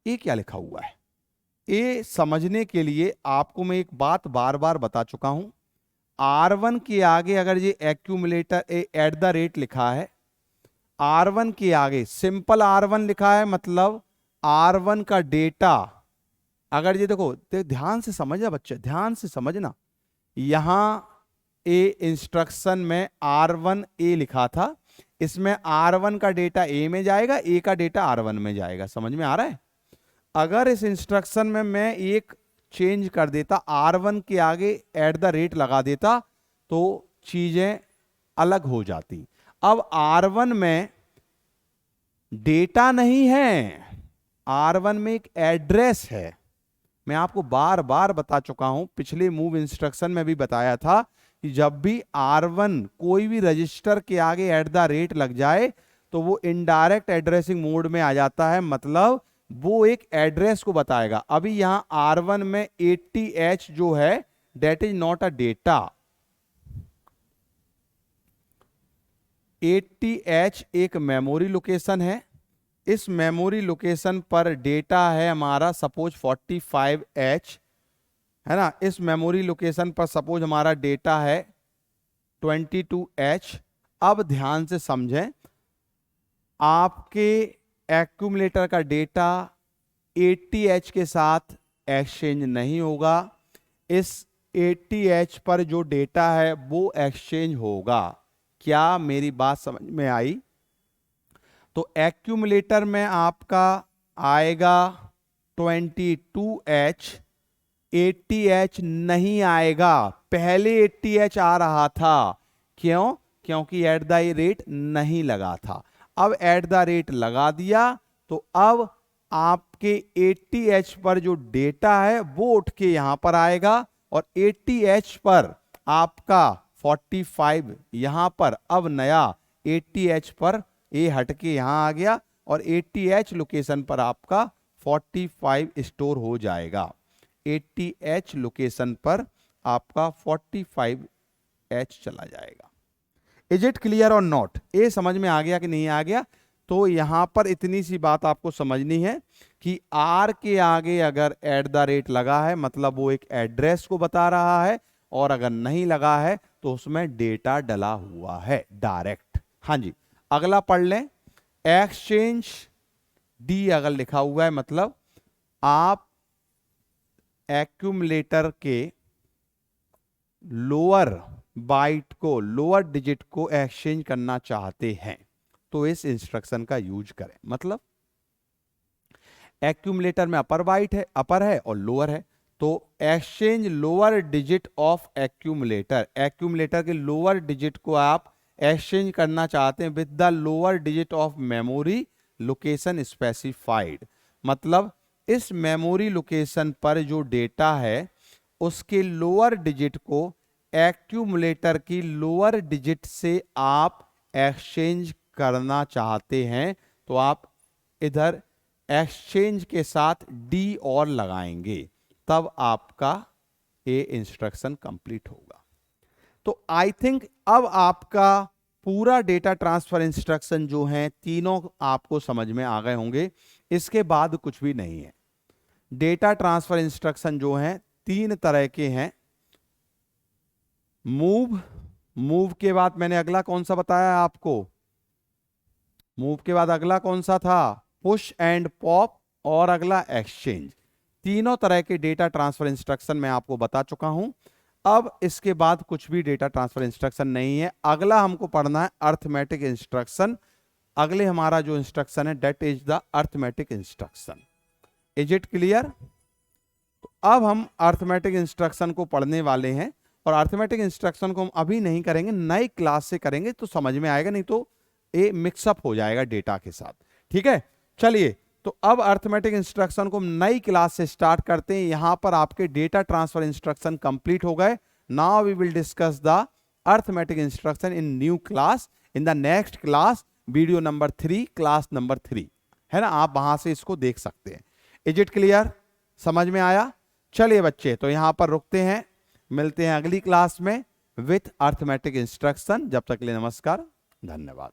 ये क्या लिखा हुआ है? ये समझने के लिए आपको मैं एक बात बार बार बता चुका हूं। R1 के आगे अगर ये एक्यूमुलेटर @ लिखा है, R1 के आगे सिंपल R1 लिखा है, मतलब R1 का डेटा, अगर ये देखो ध्यान से समझना बच्चे, ध्यान से समझना, यहां ए इंस्ट्रक्शन में R1 ए लिखा था, इसमें R1 का डेटा ए में जाएगा, ए का डेटा R1 में जाएगा। समझ में आ रहा है? अगर इस इंस्ट्रक्शन में मैं एक चेंज कर देता, R1 के आगे @ लगा देता, तो चीजें अलग हो जाती। अब R1 में डेटा नहीं है, R1 में एक एड्रेस है। मैं आपको बार बार बता चुका हूं, पिछले मूव इंस्ट्रक्शन में भी बताया था कि जब भी R1 कोई भी रजिस्टर के आगे @ लग जाए तो वो इनडायरेक्ट एड्रेसिंग मोड में आ जाता है, मतलब वो एक एड्रेस को बताएगा। अभी यहां R1 में 80H जो है that is not a data. 80H एक मेमोरी लोकेशन है, इस मेमोरी लोकेशन पर डेटा है हमारा सपोज 45H, है ना। इस मेमोरी लोकेशन पर सपोज हमारा डेटा है 22H। अब ध्यान से समझें, आपके एक्यूमुलेटर का डेटा 80H के साथ एक्सचेंज नहीं होगा, इस 80H पर जो डेटा है वो एक्सचेंज होगा। क्या मेरी बात समझ में आई? तो एक्यूमुलेटर में आपका आएगा 22H, 80H नहीं आएगा। पहले 80H आ रहा था, क्यों? क्योंकि @ नहीं लगा था। अब @ लगा दिया तो अब आपके 80H पर जो डेटा है वो उठ के यहां पर आएगा, और 80H पर आपका 45 यहां पर, अब नया 80H पर ए हट के यहां आ गया, और 80H लोकेशन पर आपका 45 स्टोर हो जाएगा। 80H लोकेशन पर आपका 45H चला जाएगा। इज इट क्लियर और नॉट? ये समझ में आ गया कि नहीं आ गया? तो यहां पर इतनी सी बात आपको समझनी है कि R के आगे अगर @ लगा है मतलब वो एक एड्रेस को बता रहा है, और अगर नहीं लगा है तो उसमें डेटा डला हुआ है डायरेक्ट। हाँ जी, अगला पढ़ लें। एक्सचेंज D अगर लिखा हुआ है मतलब आप एक्यूमुलेटर के लोअर बाइट को, लोअर डिजिट को एक्सचेंज करना चाहते हैं तो इस इंस्ट्रक्शन का यूज करें। मतलब एक्यूमुलेटर में अपर बाइट है, अपर है और लोअर है, तो exchange lower digit of accumulator, accumulator के लोअर डिजिट को आप एक्सचेंज करना चाहते हैं with the lower digit of memory location specified. मतलब इस मेमोरी लोकेशन पर जो डेटा है उसके लोअर डिजिट को एक्यूमुलेटर की लोअर डिजिट से आप एक्सचेंज करना चाहते हैं, तो आप इधर एक्सचेंज के साथ D और लगाएंगे, तब आपका ये इंस्ट्रक्शन कंप्लीट होगा। तो आई थिंक अब आपका पूरा डेटा ट्रांसफर इंस्ट्रक्शन जो है तीनों आपको समझ में आ गए होंगे। इसके बाद कुछ भी नहीं है। डेटा ट्रांसफर इंस्ट्रक्शन जो है 3 तरह के हैं। मूव, मूव के बाद मैंने अगला कौन सा बताया आपको? मूव के बाद अगला कौन सा था? पुश एंड पॉप, और अगला एक्सचेंज। तीनों तरह के डेटा ट्रांसफर इंस्ट्रक्शन मैं आपको बता चुका हूं। अब इसके बाद कुछ भी डेटा ट्रांसफर इंस्ट्रक्शन नहीं है। अगला हमको पढ़ना है अर्थमेटिक इंस्ट्रक्शन। अगले हमारा जो इंस्ट्रक्शन है that is the arithmetic instruction. Is it clear? तो अब हम अर्थमेटिक इंस्ट्रक्शन को पढ़ने वाले हैं, और अर्थमेटिक इंस्ट्रक्शन को हम अभी नहीं करेंगे, नई क्लास से करेंगे तो समझ में आएगा, नहीं तो ये मिक्सअप हो जाएगा डेटा के साथ। ठीक है, चलिए तो अब अर्थमेटिक इंस्ट्रक्शन को हम नई क्लास से स्टार्ट करते हैं। यहां पर आपके डेटा ट्रांसफर इंस्ट्रक्शन कंप्लीट हो गए। Now we will discuss the arithmetic instruction in new class, in the next class, video number 3, class number 3, है ना। आप वहां से इसको देख सकते हैं। Is it clear? समझ में आया? चलिए बच्चे, तो यहां पर रुकते हैं, मिलते हैं अगली क्लास में विथ अर्थमेटिक इंस्ट्रक्शन। जब तक के लिए नमस्कार, धन्यवाद।